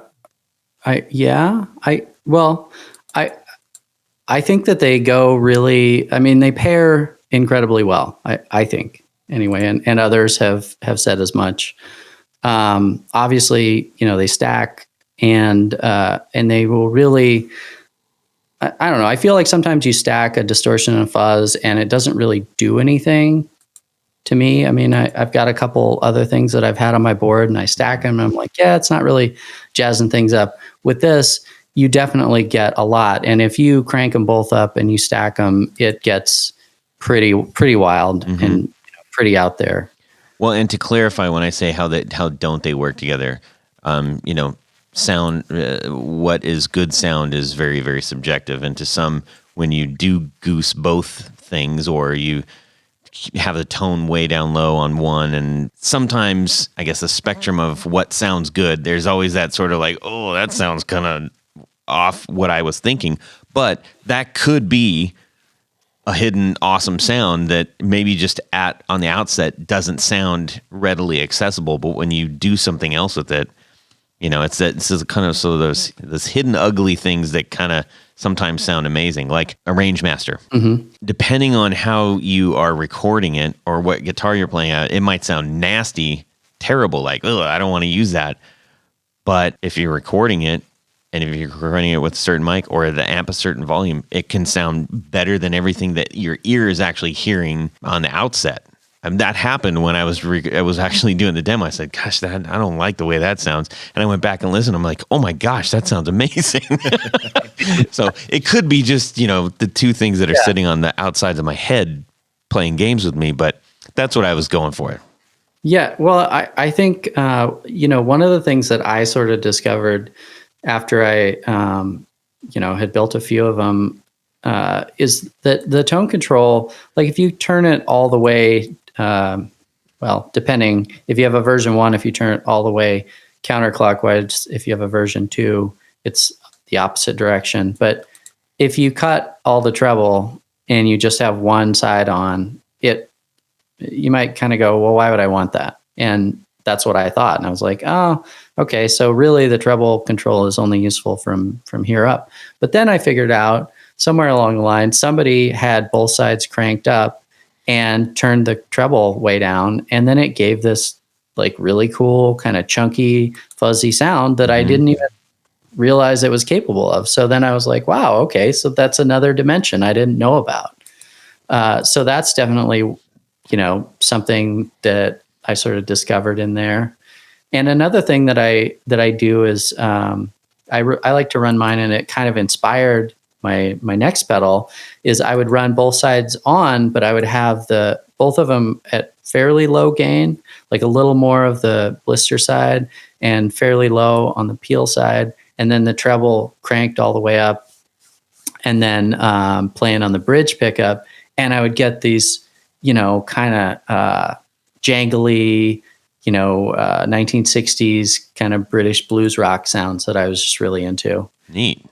S1: think that they go really. I mean, they pair incredibly well. I think anyway, and others have said as much. Obviously, they stack and they will really, I don't know. I feel like sometimes you stack a distortion and a fuzz and it doesn't really do anything to me. I mean, I've got a couple other things that I've had on my board and I stack them and I'm like, yeah, it's not really jazzing things up. With this, you definitely get a lot. And if you crank them both up and you stack them, it gets pretty wild and pretty out there. Well, and to clarify, when I say how don't they work together, sound, what is good sound is very, very subjective. And to some, when you do goose both things, or you have the tone way down low on one, and sometimes, I guess, the spectrum of what sounds good, there's always that sort of like, oh, that sounds kind of off what I was thinking. But that could be a hidden awesome sound that maybe just on the outset doesn't sound readily accessible, but when you do something else with it, this is kind of those hidden ugly things that kind of sometimes sound amazing, like a range master. Depending on how you are recording it or what guitar you're playing at, it might sound nasty, terrible, like, oh, I don't want to use that. But if you're recording it, and if you're recording it with a certain mic or the amp a certain volume, it can sound better than everything that your ear is actually hearing on the outset. And that happened when I was actually doing the demo. I said, "Gosh, I don't like the way that sounds." And I went back and listened. I'm like, "Oh my gosh, that sounds amazing." So it could be just the two things that are sitting on the outsides of my head playing games with me, but that's what I was going for.
S2: Yeah, well, I think one of the things that I sort of discovered after I had built a few of them is that the tone control, like if you turn it all the way. Depending if you have a version 1, if you turn it all the way counterclockwise, if you have a version 2, it's the opposite direction. But if you cut all the treble and you just have one side on it, you might kind of go, well, why would I want that? And that's what I thought. And I was like, oh, okay. So really the treble control is only useful from here up. But then I figured out somewhere along the line, somebody had both sides cranked up and turned the treble way down. And then it gave this like really cool kind of chunky, fuzzy sound that I didn't even realize it was capable of. So then I was like, wow, okay. So that's another dimension I didn't know about. So that's definitely, something that I sort of discovered in there. And another thing that I do is I like to run mine, and it kind of inspired my next pedal is I would run both sides on, but I would have both of them at fairly low gain, like a little more of the Blister side and fairly low on the Peel side. And then the treble cranked all the way up, and then playing on the bridge pickup. And I would get these, kind of jangly, 1960s kind of British blues rock sounds that I was just really into.
S1: Neat.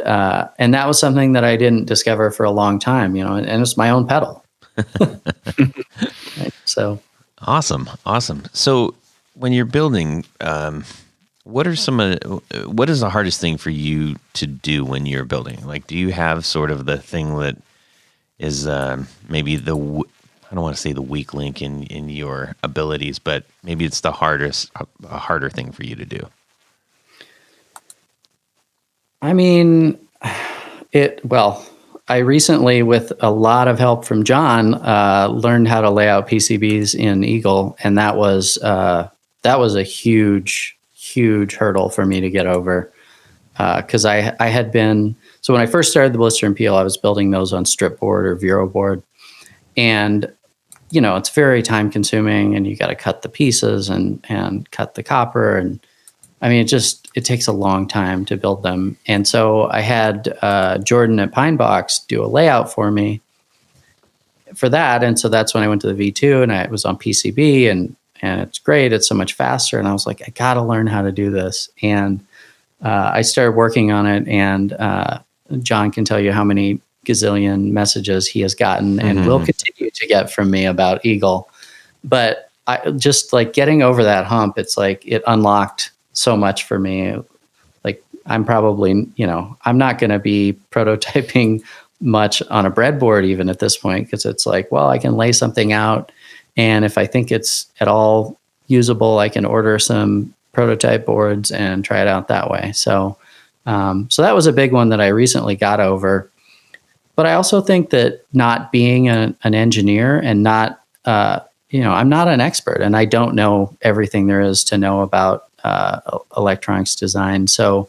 S2: And that was something that I didn't discover for a long time, and it's my own pedal. Right, so
S1: awesome. So when you're building, what is the hardest thing for you to do when you're building? Like, do you have sort of the thing that is maybe I don't want to say the weak link in your abilities, but maybe it's a harder thing for you to do?
S2: I mean, I recently, with a lot of help from John, learned how to lay out PCBs in Eagle, and that was a huge hurdle for me to get over, because I had been, so when I first started the Blister and Peel, I was building those on strip board or Vero board, and it's very time consuming, and you got to cut the pieces and cut the copper, and I mean, it takes a long time to build them. And so I had Jordan at Pinebox do a layout for me for that. And so that's when I went to the V2, and it was on PCB, and it's great. It's so much faster. And I was like, I got to learn how to do this. And I started working on it, and John can tell you how many gazillion messages he has gotten and will continue to get from me about Eagle. But I just like getting over that hump. It's like it unlocked so much for me. Like I'm probably, I'm not going to be prototyping much on a breadboard even at this point, because it's like, well, I can lay something out, and if I think it's at all usable, I can order some prototype boards and try it out that way. So that was a big one that I recently got over. But I also think that not being an engineer and not, I'm not an expert, and I don't know everything there is to know about electronics design. So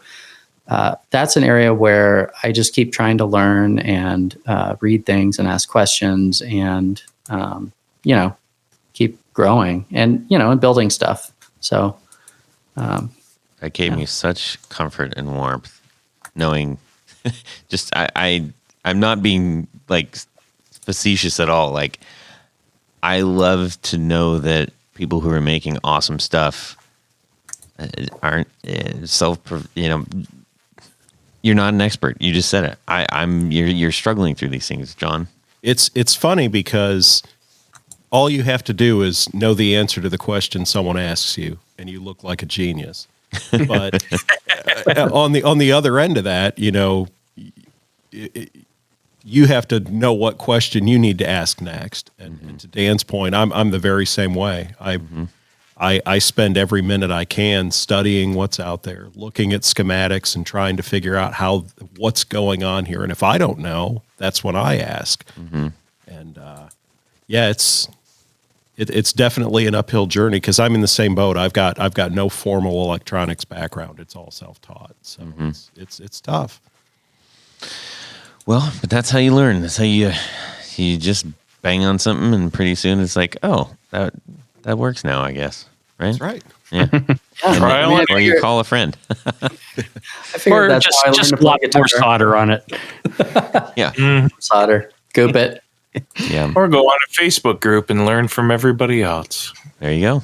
S2: that's an area where I just keep trying to learn and read things and ask questions and, keep growing and, and building stuff. So
S1: that gave me such comfort and warmth knowing just, I'm not being like facetious at all. Like I love to know that people who are making awesome stuff aren't you're not an expert. You just said it. You're struggling through these things, John.
S4: It's funny because all you have to do is know the answer to the question someone asks you, and you look like a genius. But on the other end of that, you have to know what question you need to ask next. And to Dan's point, I'm the very same way. I spend every minute I can studying what's out there, looking at schematics and trying to figure out what's going on here. And if I don't know, that's when I ask. And it's definitely an uphill journey because I'm in the same boat. I've got no formal electronics background. It's all self-taught. So it's tough.
S1: Well, but that's how you learn. That's how you just bang on something, and pretty soon it's like, oh, that works now, I guess. Right?
S4: That's right.
S1: Yeah. Or you call a friend.
S2: I figured that's how I learned to
S5: a
S2: play
S5: lot
S2: guitar.
S5: more solder on it.
S1: Yeah.
S2: Solder. Go bit.
S1: Yeah.
S3: Or go on a Facebook group and learn from everybody else.
S1: There you go.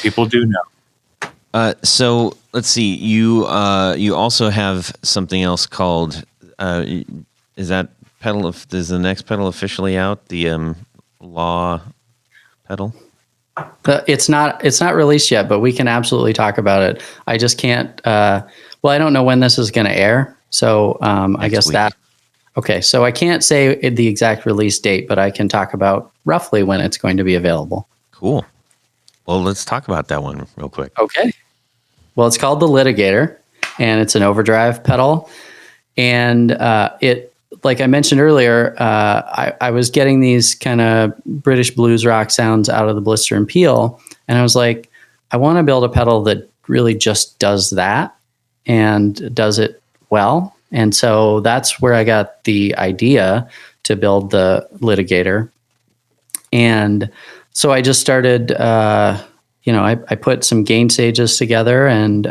S3: People do know.
S1: So let's see. You also have something else called. Is that pedal? Is the next pedal officially out? The Law pedal.
S2: It's not released yet, but we can absolutely talk about it. I just can't. I don't know when this is going to air, so I guess
S1: week.
S2: that. Okay, so I can't say the exact release date, but I can talk about roughly when it's going to be available.
S1: Cool. Well, let's talk about that one real quick.
S2: Okay. Well, it's called the Litigator, and it's an overdrive pedal. And it, like I mentioned earlier, I was getting these kind of British blues rock sounds out of the Blister and Peel, and I was like, I want to build a pedal that really just does that and does it well. And so that's where I got the idea to build the Litigator. And so I just started, I put some gain stages together, and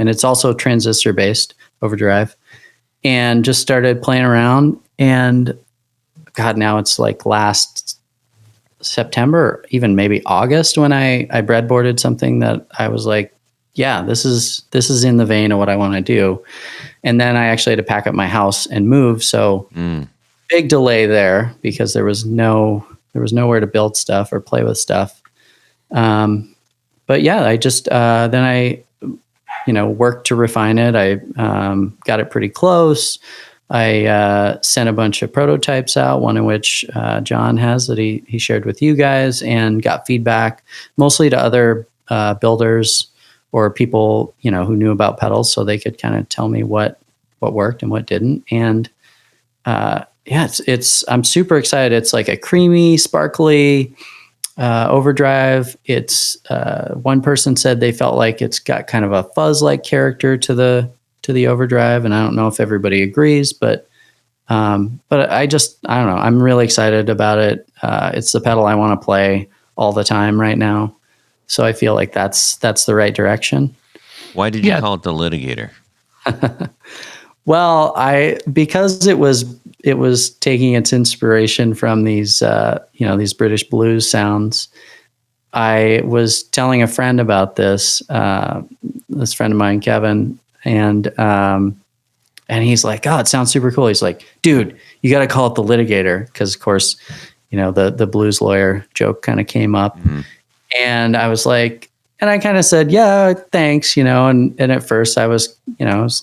S2: it's also transistor based overdrive, and just started playing around. And God, now it's like last September, even maybe August, when I breadboarded something that I was like, yeah, this is in the vein of what I want to do. And then I actually had to pack up my house and move. So big delay there because there was nowhere to build stuff or play with stuff. But yeah, I just, then I, worked to refine it. I got it pretty close. I sent a bunch of prototypes out, one of which John has that he shared with you guys, and got feedback mostly to other builders or people, who knew about pedals, so they could kind of tell me what worked and what didn't. And I'm super excited. It's like a creamy, sparkly overdrive. It's one person said they felt like it's got kind of a fuzz-like character to the overdrive, and I don't know if everybody agrees, but I don't know. I'm really excited about it. It's the pedal I want to play all the time right now. So I feel like that's the right direction.
S1: Why did you call it the Litigator?
S2: Well, because it was taking its inspiration from these these British blues sounds. I was telling a friend about this friend of mine, Kevin, and he's like, "Oh, it sounds super cool." He's like, "Dude, you got to call it the Litigator," because of course, the blues lawyer joke kind of came up. Mm-hmm. And I was like, and I kind of said, yeah, thanks, and at first I was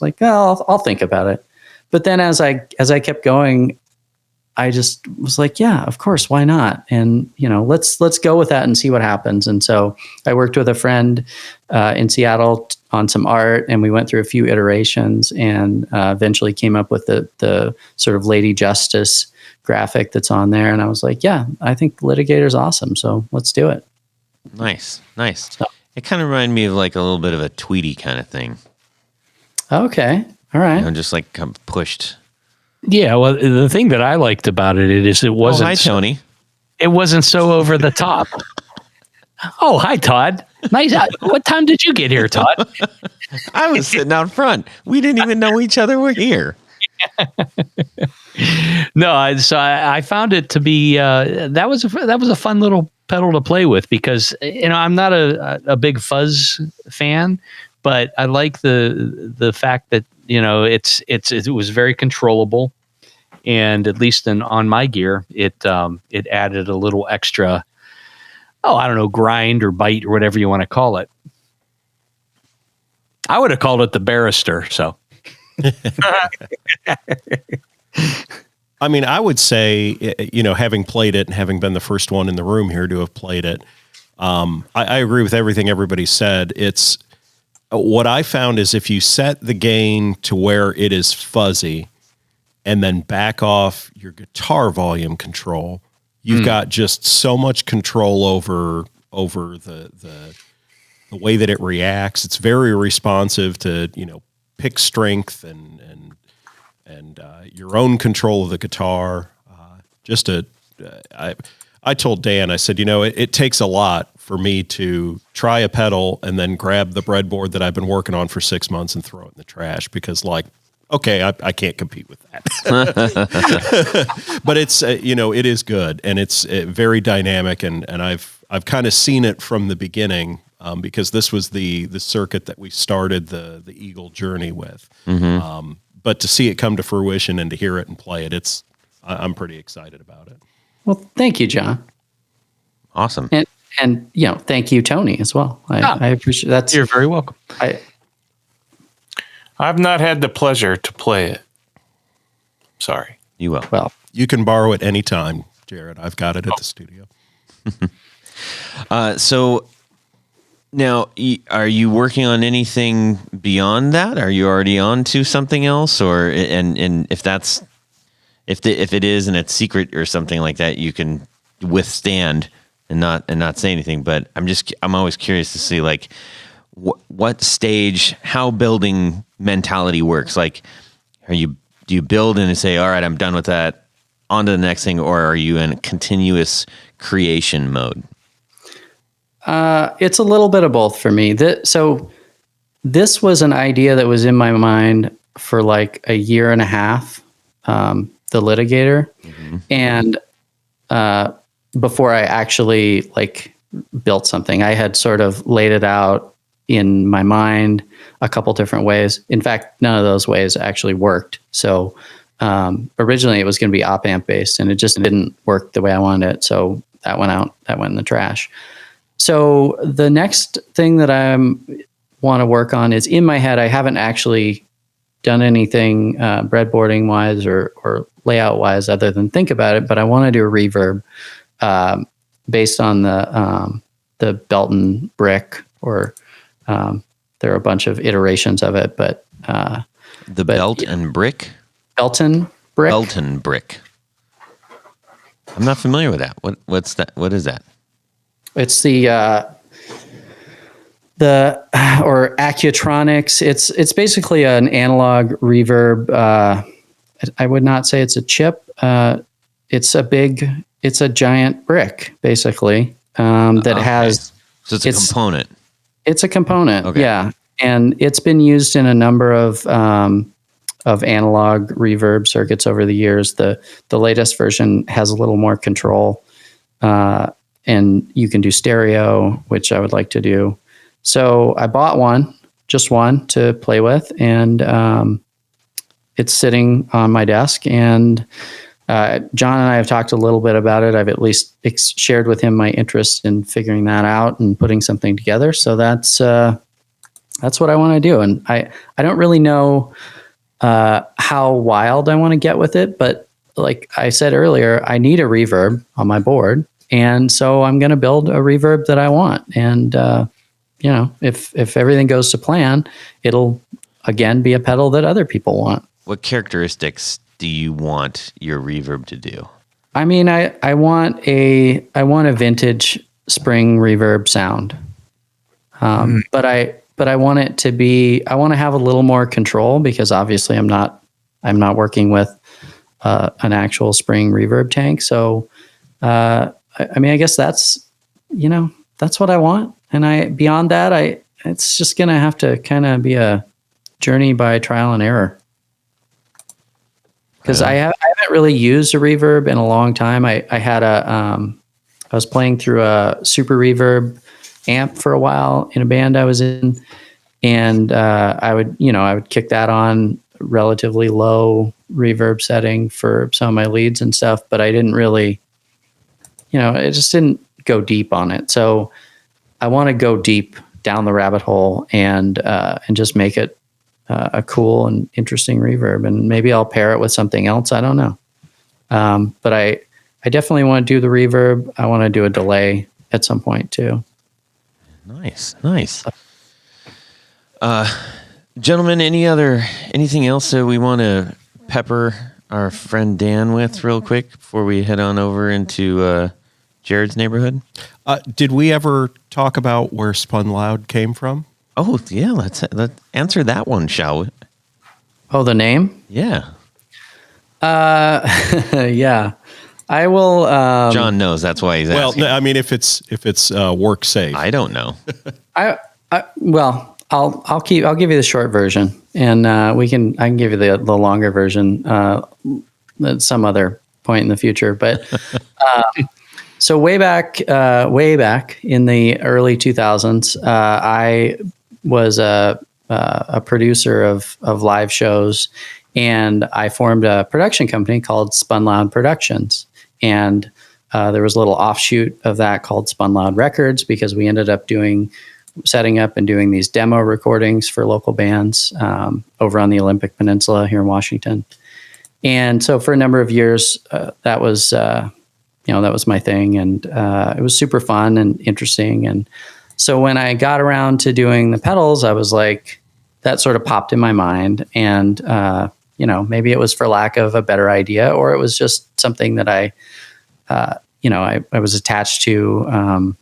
S2: like, oh, I'll think about it. But then as I kept going, I just was like, yeah, of course, why not? And, let's go with that and see what happens. And so I worked with a friend in Seattle on some art, and we went through a few iterations, and eventually came up with the sort of Lady Justice graphic that's on there. And I was like, yeah, I think Litigator's awesome. So let's do it.
S1: Nice. It kind of reminded me of like a little bit of a Tweety kind of thing.
S2: Okay. All right.
S1: Just like pushed.
S5: Yeah. Well, the thing that I liked about it is it wasn't.
S1: Oh, hi, Tony.
S5: It wasn't so over the top. Oh, hi, Todd. Nice. What time did you get here, Todd?
S1: I was sitting out front. We didn't even know each other were here.
S5: No, I found it to be that was a fun little pedal to play with, because I'm not a big fuzz fan, but I like the fact that it was very controllable, and at least on my gear it added a little extra, I don't know, grind or bite or whatever you want to call it. I would have called it the barrister. So
S4: I mean, I would say, having played it and having been the first one in the room here to have played it, I agree with everything everybody said. It's what I found is if you set the gain to where it is fuzzy and then back off your guitar volume control, you've got just so much control over the way that it reacts. It's very responsive to, pick strength and your own control of the guitar. I told Dan, I said, it takes a lot for me to try a pedal and then grab the breadboard that I've been working on for 6 months and throw it in the trash because, okay, I can't compete with that. But it's, it is good, and it's very dynamic, and I've kind of seen it from the beginning because this was the circuit that we started the Eagle journey with. But to see it come to fruition and to hear it and play it, I'm pretty excited about it.
S2: Well, thank you, John.
S1: Awesome.
S2: And thank you, Tony, as well. I appreciate that.
S5: You're very welcome.
S3: I've not had the pleasure to play it. Sorry.
S1: You will.
S2: Well,
S4: you can borrow it anytime, Jared. I've got it at the studio.
S1: So now, are you working on anything beyond that? Are you already on to something else, or and if that's if it is and it's secret or something like that, you can withstand and not say anything. But I'm always curious to see what stage, how building mentality works. Like, do you build and say, all right, I'm done with that, on to the next thing, or are you in continuous creation mode?
S2: It's a little bit of both for me. So this was an idea that was in my mind for a year and a half, the litigator. And before I actually built something, I had sort of laid it out in my mind a couple different ways. In fact, none of those ways actually worked. So originally it was going to be op amp based, and it just didn't work the way I wanted it. So that went out, that went in the trash. So the next thing that I want to work on is in my head. I haven't actually done anything breadboarding wise or layout wise other than think about it, but I want to do a reverb based on the Belton brick, or there are a bunch of iterations of it, but
S1: Belton brick?
S2: Belton brick.
S1: Belton brick. I'm not familiar with that. What's that? What is that?
S2: It's the or Accutronics. It's basically an analog reverb. I would not say it's a chip. It's a giant brick basically that has.
S1: So it's a component.
S2: It's a component.
S1: Okay.
S2: Yeah, and it's been used in a number of analog reverb circuits over the years. The latest version has a little more control. And you can do stereo, which I would like to do. So I bought just one to play with, and it's sitting on my desk. And John and I have talked a little bit about it. I've at least shared with him my interest in figuring that out and putting something together. So that's what I want to do. And I don't really know how wild I want to get with it, but like I said earlier, I need a reverb on my board. And so I'm going to build a reverb that I want. And, if everything goes to plan, it'll again be a pedal that other people want.
S1: What characteristics do you want your reverb to do?
S2: I mean, I want a vintage spring reverb sound. But I want it to be, I want to have a little more control because obviously I'm not working with an actual spring reverb tank. So, I guess that's what I want. And beyond that, it's just going to have to kind of be a journey by trial and error. Because I haven't really used a reverb in a long time. I was playing through a super reverb amp for a while in a band I was in. And I would kick that on relatively low reverb setting for some of my leads and stuff, but I didn't really, it just didn't go deep on it. So I want to go deep down the rabbit hole and just make it a cool and interesting reverb. And maybe I'll pair it with something else. I don't know. But I definitely want to do the reverb. I want to do a delay at some point too.
S1: Nice. Gentlemen, anything else that we want to pepper our friend Dan with real quick before we head on over into Jared's neighborhood?
S4: Did we ever talk about where Spun Loud came from?
S1: Oh, yeah. Let's answer that one, shall we?
S2: Oh, the name?
S1: Yeah.
S2: Yeah. I will.
S1: John knows. That's why he's
S4: Well,
S1: asking.
S4: I mean, if it's work safe.
S1: I don't know.
S2: I'll give you the short version, and I can give you the longer version at some other point in the future. But so way back in the early 2000s, I was a producer of live shows, and I formed a production company called Spun Loud Productions, and there was a little offshoot of that called Spun Loud Records, because we ended up setting up and doing these demo recordings for local bands over on the Olympic Peninsula here in Washington. And so for a number of years, that was my thing, and it was super fun and interesting. And so when I got around to doing the pedals, I was like, that sort of popped in my mind, and maybe it was for lack of a better idea, or it was just something that I was attached to.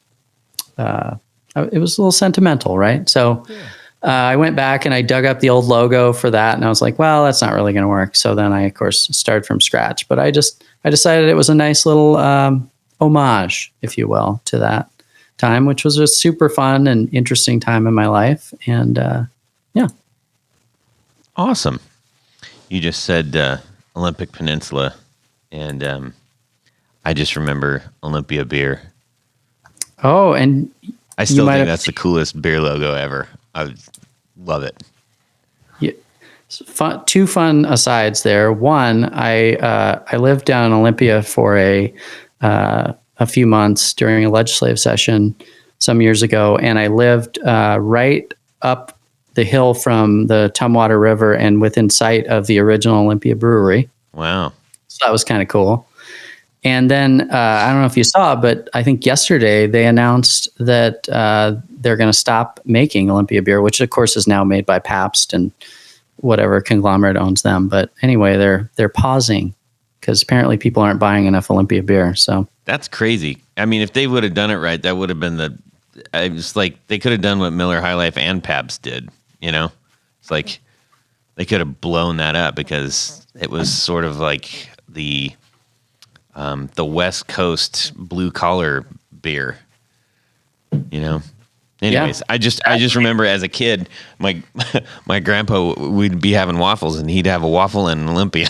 S2: It was a little sentimental, right? So I went back and I dug up the old logo for that, and I was like, well, that's not really going to work. So then I, of course, started from scratch. But I decided it was a nice little homage, if you will, to that time, which was a super fun and interesting time in my life. And yeah.
S1: Awesome. You just said Olympic Peninsula, and I just remember Olympia beer.
S2: Oh, and
S1: I still think that's the coolest beer logo ever. I love it.
S2: Yeah, two fun asides there. One, I lived down in Olympia for a few months during a legislative session some years ago, and I lived right up the hill from the Tumwater River and within sight of the original Olympia Brewery.
S1: Wow.
S2: So that was kind of cool. And then I don't know if you saw, but I think yesterday they announced that they're going to stop making Olympia beer, which of course is now made by Pabst and whatever conglomerate owns them. But anyway, they're pausing because apparently people aren't buying enough Olympia beer. So
S1: that's crazy. I mean, if they would have done it right, that would have been it's like they could have done what Miller High Life and Pabst did. It's like they could have blown that up, because it was sort of like the West Coast blue collar beer, Anyways, yeah. I just remember as a kid, my grandpa, we'd be having waffles, and he'd have a waffle in Olympia.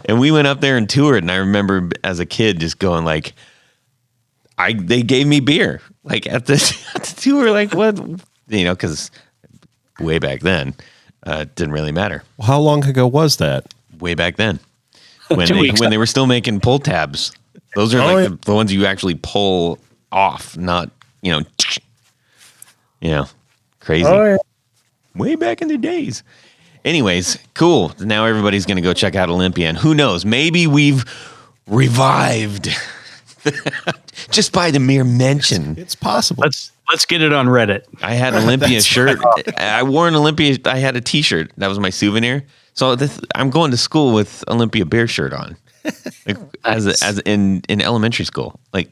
S1: And we went up there and toured, and I remember as a kid just going like, they gave me beer like at the tour, like what, because way back then, it didn't really matter.
S4: Well, how long ago was that?
S1: Way back then, when they were still making pull tabs. Those are the ones you actually pull off, not crazy.
S3: Oh, yeah.
S1: Way back in the days. Anyways, cool. Now everybody's going to go check out Olympia, and who knows? Maybe we've revived just by the mere mention.
S4: It's possible.
S5: Let's get it on Reddit.
S1: I had an Olympia shirt. I wore an Olympia. I had a T-shirt. That was my souvenir. So I'm going to school with Olympia beer shirt on, like, as in elementary school. Like,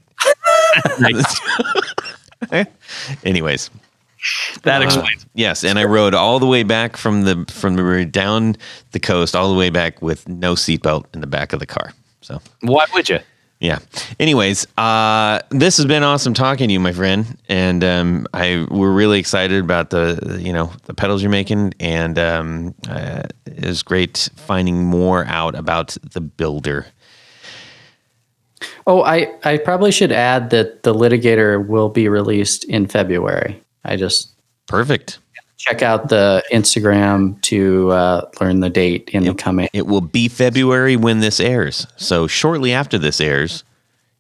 S1: anyways,
S5: that explains.
S1: Yes, and I rode all the way back from down the coast, all the way back with no seatbelt in the back of the car. So
S5: why would you?
S1: Yeah. Anyways, this has been awesome talking to you, my friend, and we're really excited about the pedals you're making, and it was great finding more out about the builder.
S2: Oh, I probably should add that the Litigator will be released in February.
S1: Perfect.
S2: Check out the Instagram to learn the date coming.
S1: It will be February when this airs. So shortly after this airs,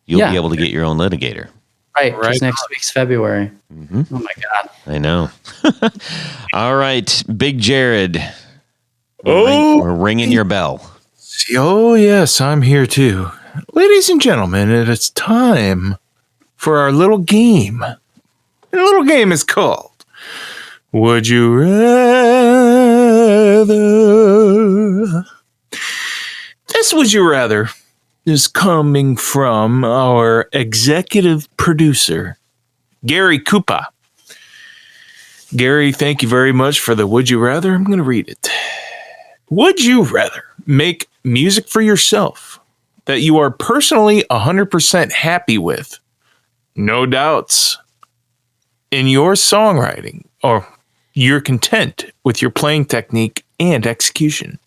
S1: you'll be able to get your own Litigator.
S2: Right. Because next week's February. Mm-hmm. Oh my God.
S1: I know. All right, Big Jared. We're ringing your bell.
S3: Oh yes, I'm here too, ladies and gentlemen. It's time for our little game. And the little game is called Would You Rather? rather? This Would You Rather is coming from our executive producer, Gary Koopa. Gary, thank you very much for the Would You Rather. I'm going to read it. Would you rather make music for yourself that you are personally 100% happy with, no doubts, in your songwriting, or you're content with your playing technique and execution?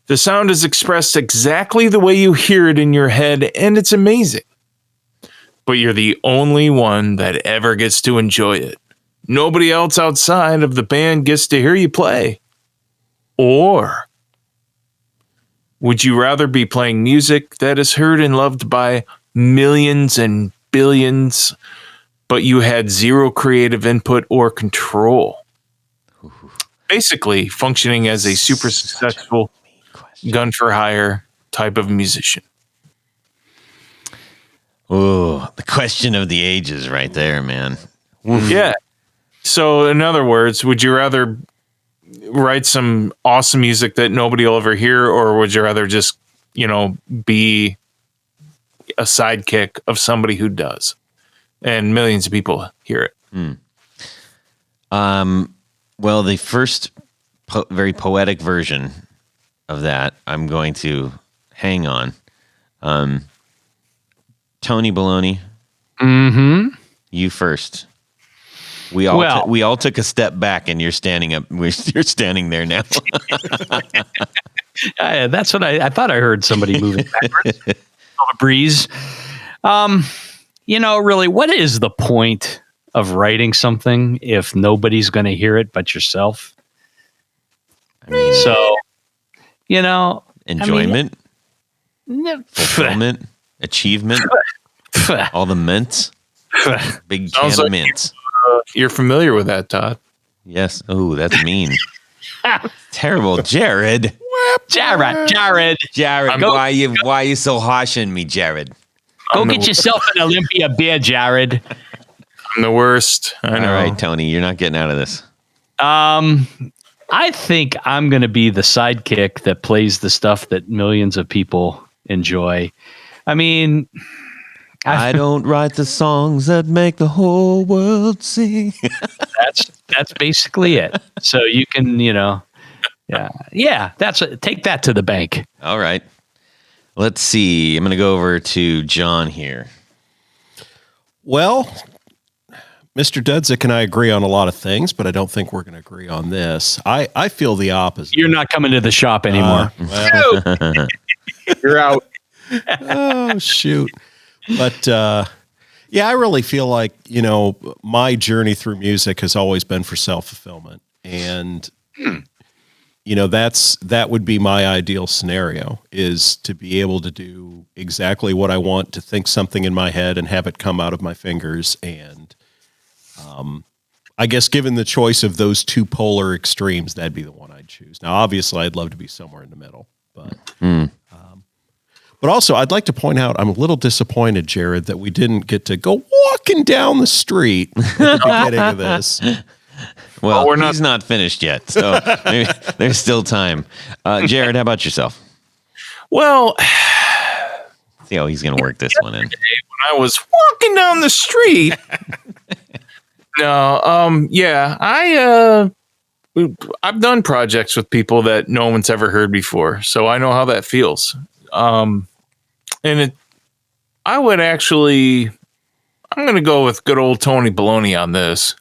S3: The sound is expressed exactly the way you hear it in your head, and it's amazing. But you're the only one that ever gets to enjoy it. Nobody else outside of the band gets to hear you play. Or would you rather be playing music that is heard and loved by millions and billions, but you had zero creative input or control? Basically, functioning as a super successful gun for hire type of musician.
S1: Oh, the question of the ages right there, man.
S3: Yeah. So in other words, would you rather write some awesome music that nobody will ever hear, or would you rather just, be a sidekick of somebody who does and millions of people hear it?
S1: Well, the first very poetic version of that, I'm going to hang on. Tony Baloney, you first. We all took a step back, and you're standing up. You're standing there now.
S5: That's what I thought. I heard somebody moving backwards. A breeze. Really, what is the point of writing something if nobody's going to hear it but yourself?
S1: I mean,
S5: so,
S1: enjoyment, fulfillment, achievement, all the mints, big can of mints.
S3: You're familiar with that, Todd?
S1: Yes. Oh, that's mean. Terrible, Jared.
S5: Jared.
S1: Why are you so harsh on me, Jared?
S5: Go get yourself an Olympia beer, Jared.
S3: I'm the worst. I know.
S1: All right, Tony, you're not getting out of this.
S5: I think I'm going to be the sidekick that plays the stuff that millions of people enjoy. I mean,
S1: I don't write the songs that make the whole world sing.
S5: That's basically it. So you can, take that to the bank.
S1: All right. Let's see. I'm going to go over to John here.
S4: Well, Mr. Dudzik and I agree on a lot of things, but I don't think we're going to agree on this. I feel the opposite.
S5: You're not coming to the shop anymore.
S3: You're out.
S4: Oh, shoot. But I really feel like, my journey through music has always been for self-fulfillment. And, that would be my ideal scenario, is to be able to do exactly what I want, to think something in my head and have it come out of my fingers. And I guess given the choice of those two polar extremes, that'd be the one I'd choose. Now, obviously, I'd love to be somewhere in the middle, but... But also, I'd like to point out, I'm a little disappointed, Jared, that we didn't get to go walking down the street at the beginning of this.
S1: Well, he's not finished yet, so maybe there's still time. Jared, how about yourself?
S3: Well,
S1: see how he's going to work this one in.
S3: When I was walking down the street, I've done projects with people that no one's ever heard before, so I know how that feels. I would actually, I'm going to go with good old Tony Baloney on this.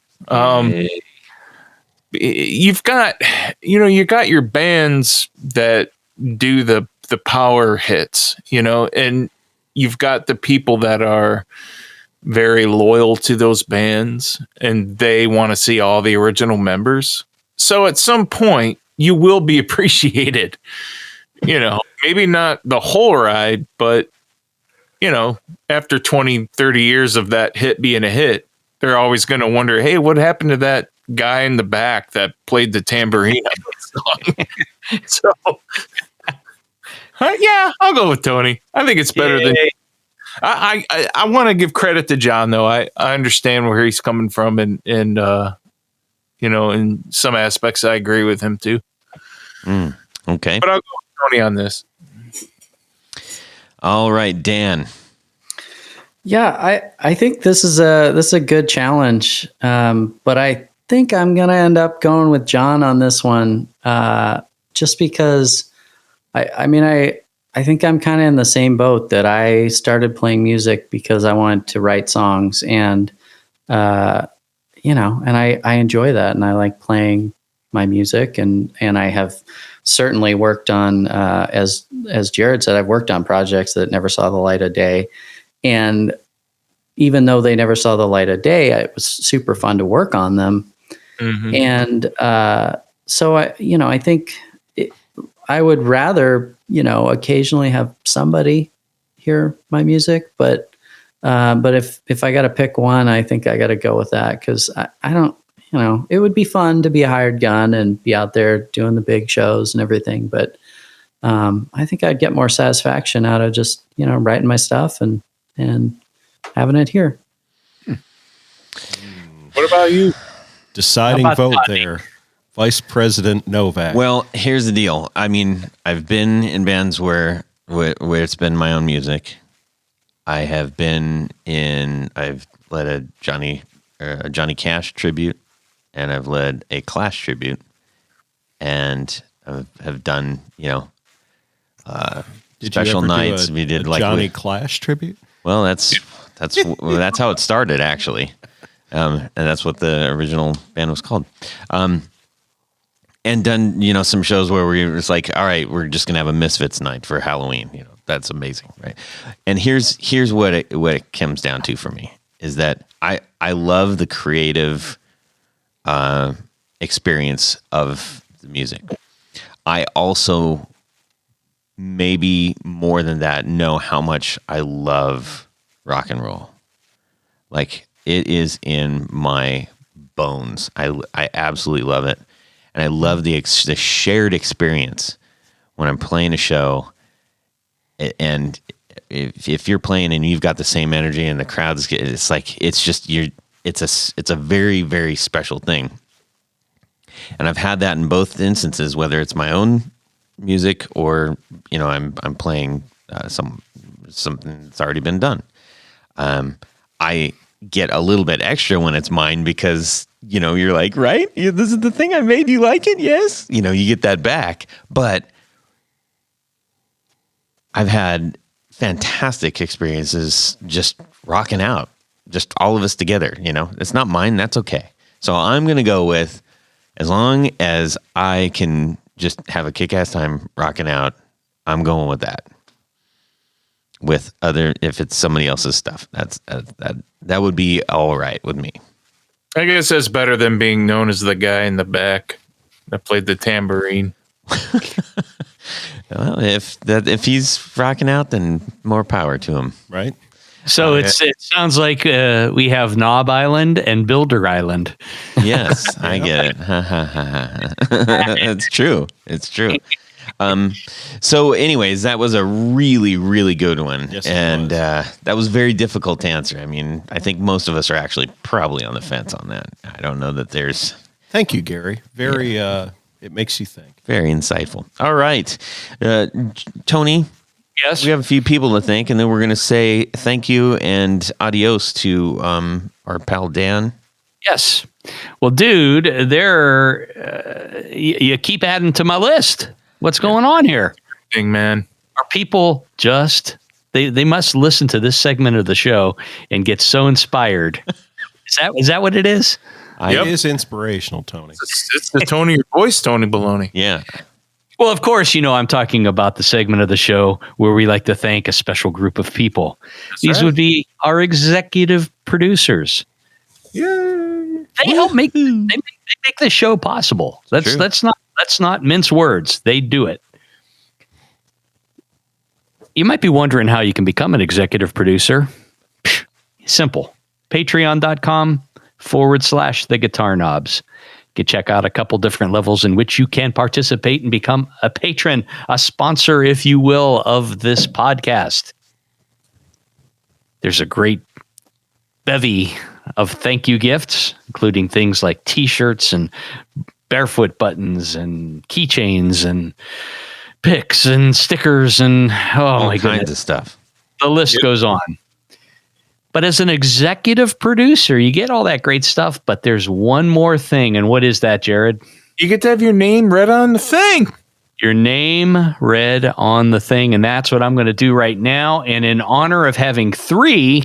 S3: You've got, you got your bands that do the power hits, and you've got the people that are very loyal to those bands and they want to see all the original members. So at some point you will be appreciated, maybe not the whole ride, but after 20, 30 years of that hit being a hit, they're always going to wonder, hey, what happened to that guy in the back that played the tambourine on the song? So, I'll go with Tony. I think it's better than... I want to give credit to John, though. I understand where he's coming from, and in some aspects, I agree with him, too.
S1: Okay.
S3: But I'll go with Tony on this.
S1: All right, Dan.
S2: Yeah, I think this is a good challenge, but I think I'm gonna end up going with John on this one, just because I think I'm kind of in the same boat that I started playing music because I wanted to write songs, and and I enjoy that, and I like playing my music, and I have certainly worked on, as Jared said, I've worked on projects that never saw the light of day. And even though they never saw the light of day, it was super fun to work on them. Mm-hmm. And so I think I would rather, occasionally have somebody hear my music, but if I got to pick one, I think I got to go with that, because I don't, it would be fun to be a hired gun and be out there doing the big shows and everything, but I think I'd get more satisfaction out of just writing my stuff and having it here.
S3: What about you?
S4: Deciding vote there. Vice President Novak.
S1: Well, here's the deal. I mean, I've been in bands where it's been my own music. I've led a Johnny Cash tribute, and I've led a Clash tribute, and have done special nights. We did like
S4: Johnny Clash tribute.
S1: Well, that's how it started, actually, and that's what the original band was called. And done some shows where we were just like, all right, we're just gonna have a Misfits night for Halloween. That's amazing, right? And here's what it comes down to for me is that I love the creative experience of the music. I also, maybe more than that, know how much I love rock and roll. Like, it is in my bones. I absolutely love it. And I love the shared experience when I'm playing a show. And if you're playing and you've got the same energy and the crowd's, it's like, it's a very, very special thing. And I've had that in both instances, whether it's my own music or, I'm playing something that's already been done. I get a little bit extra when it's mine because, you're like, right? This is the thing I made. You like it? Yes. You get that back. But I've had fantastic experiences just rocking out, just all of us together. It's not mine. That's okay. So I'm going to go with, as long as I can just have a kick-ass time rocking out, I'm going with that. With if it's somebody else's stuff, that would be all right with me.
S3: I guess that's better than being known as the guy in the back that played the tambourine.
S1: Well, if he's rocking out, then more power to him,
S4: right?
S5: So it sounds like we have Knob Island and Builder Island.
S1: Yes, I get it. It's true. It's true. So anyways, that was a really, really good one. Yes, and that was very difficult to answer. I mean, I think most of us are actually probably on the fence on that. I don't know that there's...
S4: Thank you, Gary. Very, it makes you think.
S1: Very insightful. All right. Tony?
S5: Yes?
S1: We have a few people to thank, and then we're going to say thank you and adios to our pal Dan.
S5: Yes. Well, dude, you keep adding to my list. What's going on here?
S3: Man.
S5: Are people just they must listen to this segment of the show and get so inspired? Is that what it is?
S4: It is inspirational, Tony.
S3: It's the Tony your voice, Tony Baloney.
S1: Yeah.
S5: Well, of course, I'm talking about the segment of the show where we like to thank a special group of people. These would be our executive producers.
S3: Yay.
S5: They help make they make the show possible. Let's not mince words. They do it. You might be wondering how you can become an executive producer. Simple. Patreon.com/The Guitar Knobs. You can check out a couple different levels in which you can participate and become a patron, a sponsor, if you will, of this podcast. There's a great bevy of thank you gifts, including things like t-shirts and barefoot buttons and keychains and picks and stickers and
S1: All
S5: my
S1: kinds
S5: goodness,
S1: of stuff.
S5: the list goes on. But as an executive producer, you get all that great stuff, but there's one more thing. And what is that, Jared?
S3: You get to have your name read on the thing.
S5: Your name read on the thing. And that's what I'm going to do right now. And in honor of having three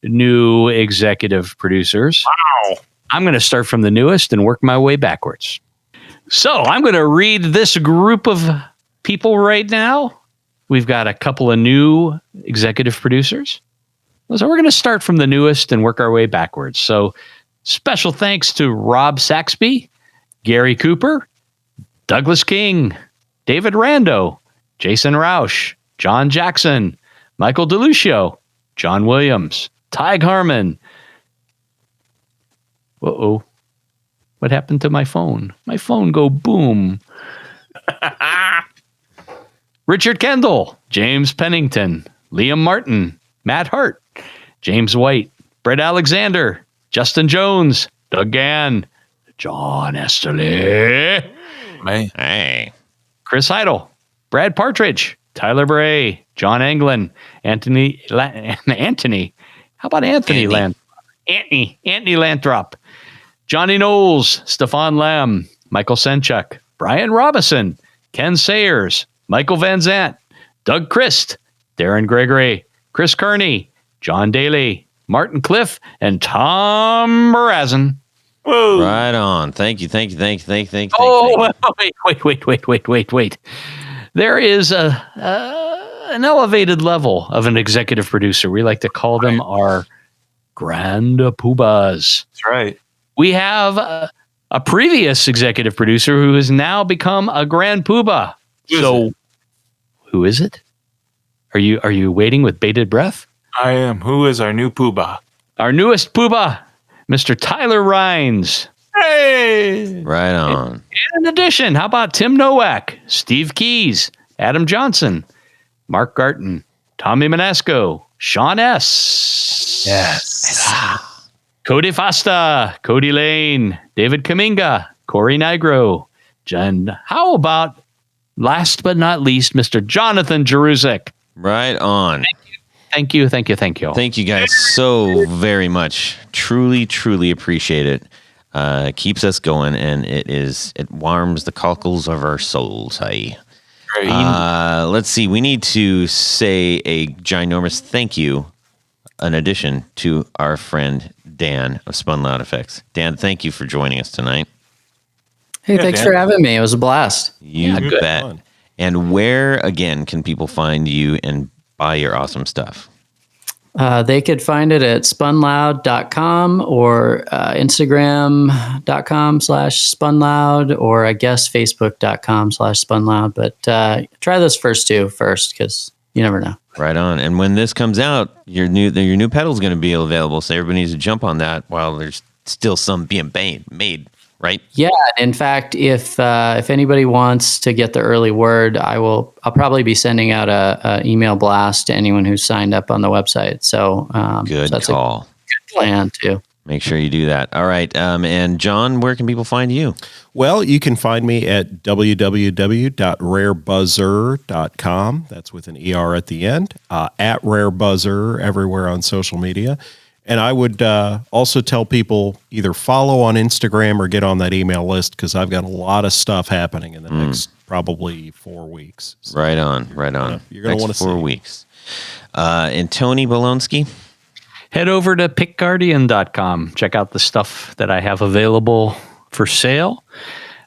S5: new executive producers,
S3: Wow.
S5: I'm going to start from the newest and work my way backwards. So I'm going to read this group of people right now. We've got a couple of new executive producers. So we're going to start from the newest and work our way backwards. So special thanks to Rob Saxby, Gary Cooper, Douglas King, David Rando, Jason Roush, John Jackson, Michael DeLucio, John Williams, Tig Harmon. Uh-oh. What happened to my phone? My phone go boom. Richard Kendall, James Pennington, Liam Martin, Matt Hart, James White, Brett Alexander, Justin Jones, Doug Gann, John Esterly,
S3: Man.
S1: Hey.
S5: Chris Heidel, Brad Partridge, Tyler Bray, John Anglin, Anthony. How about Anthony Anthony Lanthrop, Johnny Knowles, Stefan Lamb, Michael Senchuk, Brian Robison, Ken Sayers, Michael Van Zant, Doug Christ, Darren Gregory, Chris Kearney, John Daly, Martin Cliff, and Tom Morazan.
S3: Whoa.
S1: Right on. Thank you.
S5: Oh, wait. There is an elevated level of an executive producer. We like to call them our grand poobahs.
S3: That's right.
S5: We have a previous executive producer who has now become a grand poobah. Who is it? Are you waiting with bated breath?
S3: I am. Who is our new poobah?
S5: Our newest poobah, Mr. Tyler Rhines.
S3: Hey.
S1: Right on.
S5: And in addition, how about Tim Nowak, Steve Keys, Adam Johnson, Mark Garton, Tommy Manasco, Sean S.
S3: Yes.
S5: Cody Fasta, Cody Lane, David Kaminga, Corey Nigro, Jen. How about, last but not least, Mr. Jonathan Jeruzek?
S1: Right on.
S5: Thank you.
S1: Thank you guys so very much. Truly appreciate it. Keeps us going, and it warms the cockles of our souls. Hey. Let's see. We need to say a ginormous thank you, in addition to our friend Dan of Spun Loud Effects. Dan, thank you for joining us tonight.
S2: Hey, thanks
S3: Dan.
S2: for having me. It was a blast.
S1: You bet.
S4: Fun.
S1: And where, again, can people find you and buy your awesome stuff?
S2: They could find it at spunloud.com or Instagram.com/spunloud, or I guess Facebook.com/spunloud. But try those first two because you never know.
S1: Right on. And when this comes out, your new pedal is going to be available. So everybody needs to jump on that while there's still some being made, right?
S2: Yeah. In fact, if anybody wants to get the early word, I'll probably be sending out a email blast to anyone who's signed up on the website. So
S1: Good
S2: that's
S1: call.
S2: a good plan too.
S1: Make sure you do that. All right. And John, where can people find you?
S4: Well, you can find me at www.rarebuzzer.com. That's with an ER at the end. At rarebuzzer everywhere on social media. And I would also tell people either follow on Instagram or get on that email list, because I've got a lot of stuff happening in the next probably 4 weeks. So,
S1: Right on.
S4: you're going to want to
S1: 4
S4: see.
S1: weeks. And Tony Bolonsky?
S5: Head over to pickguardian.com. Check out the stuff that I have available for sale.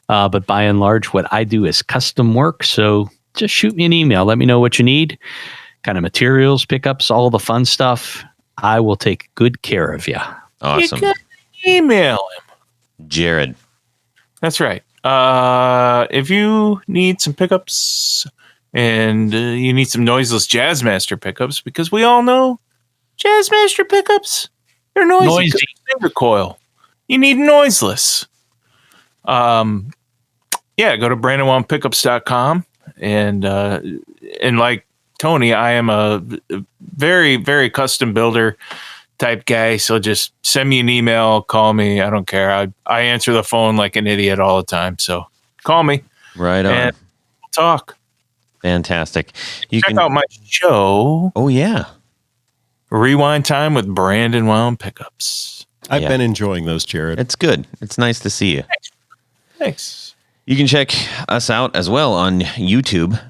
S5: But by and large, what I do is custom work. So just shoot me an email. Let me know what you need. Kind of materials, pickups, all the fun stuff. I will take good care of you.
S1: Awesome.
S3: You can email him.
S1: Jared.
S3: That's right. If you need some pickups and you need some noiseless Jazzmaster pickups, because we all know Jazzmaster pickups, they're noisy. Finger coil. You need noiseless. Go to BrandonWongPickups.com and like Tony, I am a very, very custom builder. type guy, so just send me an email, call me. I don't care. I answer the phone like an idiot all the time. So call me.
S1: Right on.
S3: And we'll talk.
S1: Fantastic. You
S3: Check out my show.
S1: Oh, yeah.
S3: Rewind Time with Brandon Wound Pickups.
S4: I've been enjoying those, Jared.
S1: It's good. It's nice to see you.
S3: Thanks.
S1: You can check us out as well on YouTube.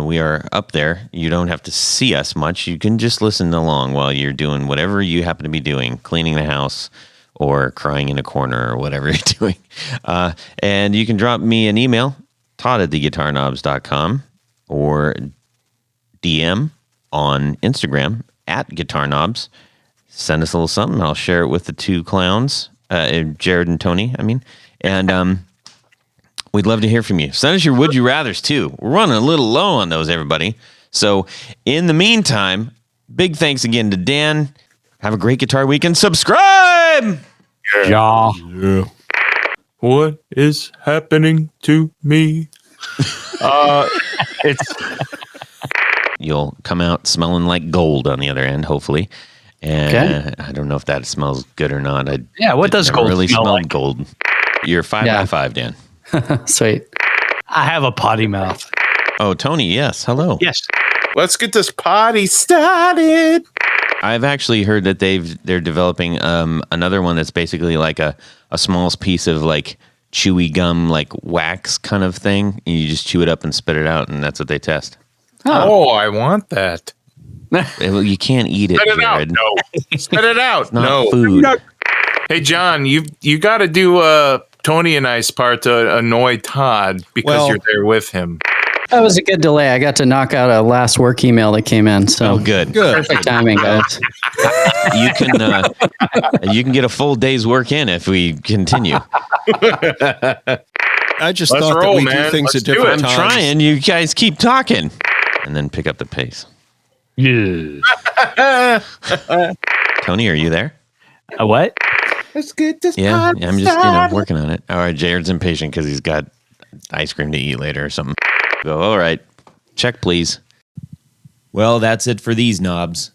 S1: We are up there. You don't have to see us much. You can just listen along while you're doing whatever you happen to be doing, cleaning the house or crying in a corner or whatever you're doing. And you can drop me an email, todd@theguitarknobs.com, or DM on Instagram @guitarknobs. Send us a little something. I'll share it with the two clowns, Jared and Tony, and we'd love to hear from you. Send us your Would You Rathers, too. We're running a little low on those, everybody. So in the meantime, big thanks again to Dan. Have a great guitar week and subscribe!
S5: Yeah.
S3: What is happening to me? It's
S1: You'll come out smelling like gold on the other end, hopefully. And I don't know if that smells good or not.
S5: What does
S1: never
S5: gold
S1: really
S5: smell
S1: smelled
S5: like?
S1: gold. You're 5 by 5, Dan.
S2: Sweet.
S5: I have a potty mouth.
S1: Oh, Tony, yes. Hello.
S5: Yes.
S3: let's get this party started.
S1: I've actually heard that they're developing another one that's basically like a small piece of like chewy gum, like wax kind of thing. And you just chew it up and spit it out, and that's what they test.
S3: Oh, I want that.
S1: You can't eat it,
S3: Spit it out.
S1: Jared.
S3: No. Spit it out.
S1: Not
S3: No.
S1: food.
S3: Hey, John, you got to do Tony and I's part to annoy Todd because you're there with him.
S2: That was a good delay. I got to knock out a last work email that came in. So
S1: Good.
S2: perfect timing, guys.
S1: You can get a full day's work in if we continue.
S4: I just
S3: Let's
S4: thought
S3: roll,
S4: that we
S3: man.
S4: do things
S3: Let's
S4: at
S3: do
S4: different
S3: it.
S1: I'm
S4: times.
S1: trying. You guys keep talking, and then pick up the pace.
S5: Yeah.
S1: Tony, are you there?
S5: What?
S3: Let's get this
S1: Yeah,
S3: party
S1: I'm just
S3: started.
S1: working on it. All right, Jared's impatient because he's got ice cream to eat later or something. Go. All right, check please.
S7: Well, that's it for these knobs.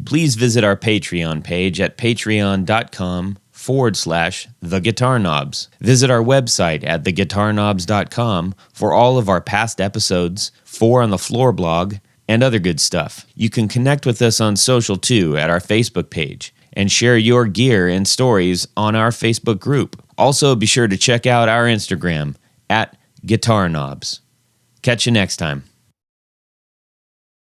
S7: Please visit our Patreon page at patreon.com/theguitarknobs. Visit our website at theguitarknobs.com for all of our past episodes, 4 on the Floor blog, and other good stuff. You can connect with us on social too at our Facebook page and share your gear and stories on our Facebook group. Also, be sure to check out our Instagram at Guitar Knobs. Catch you next time.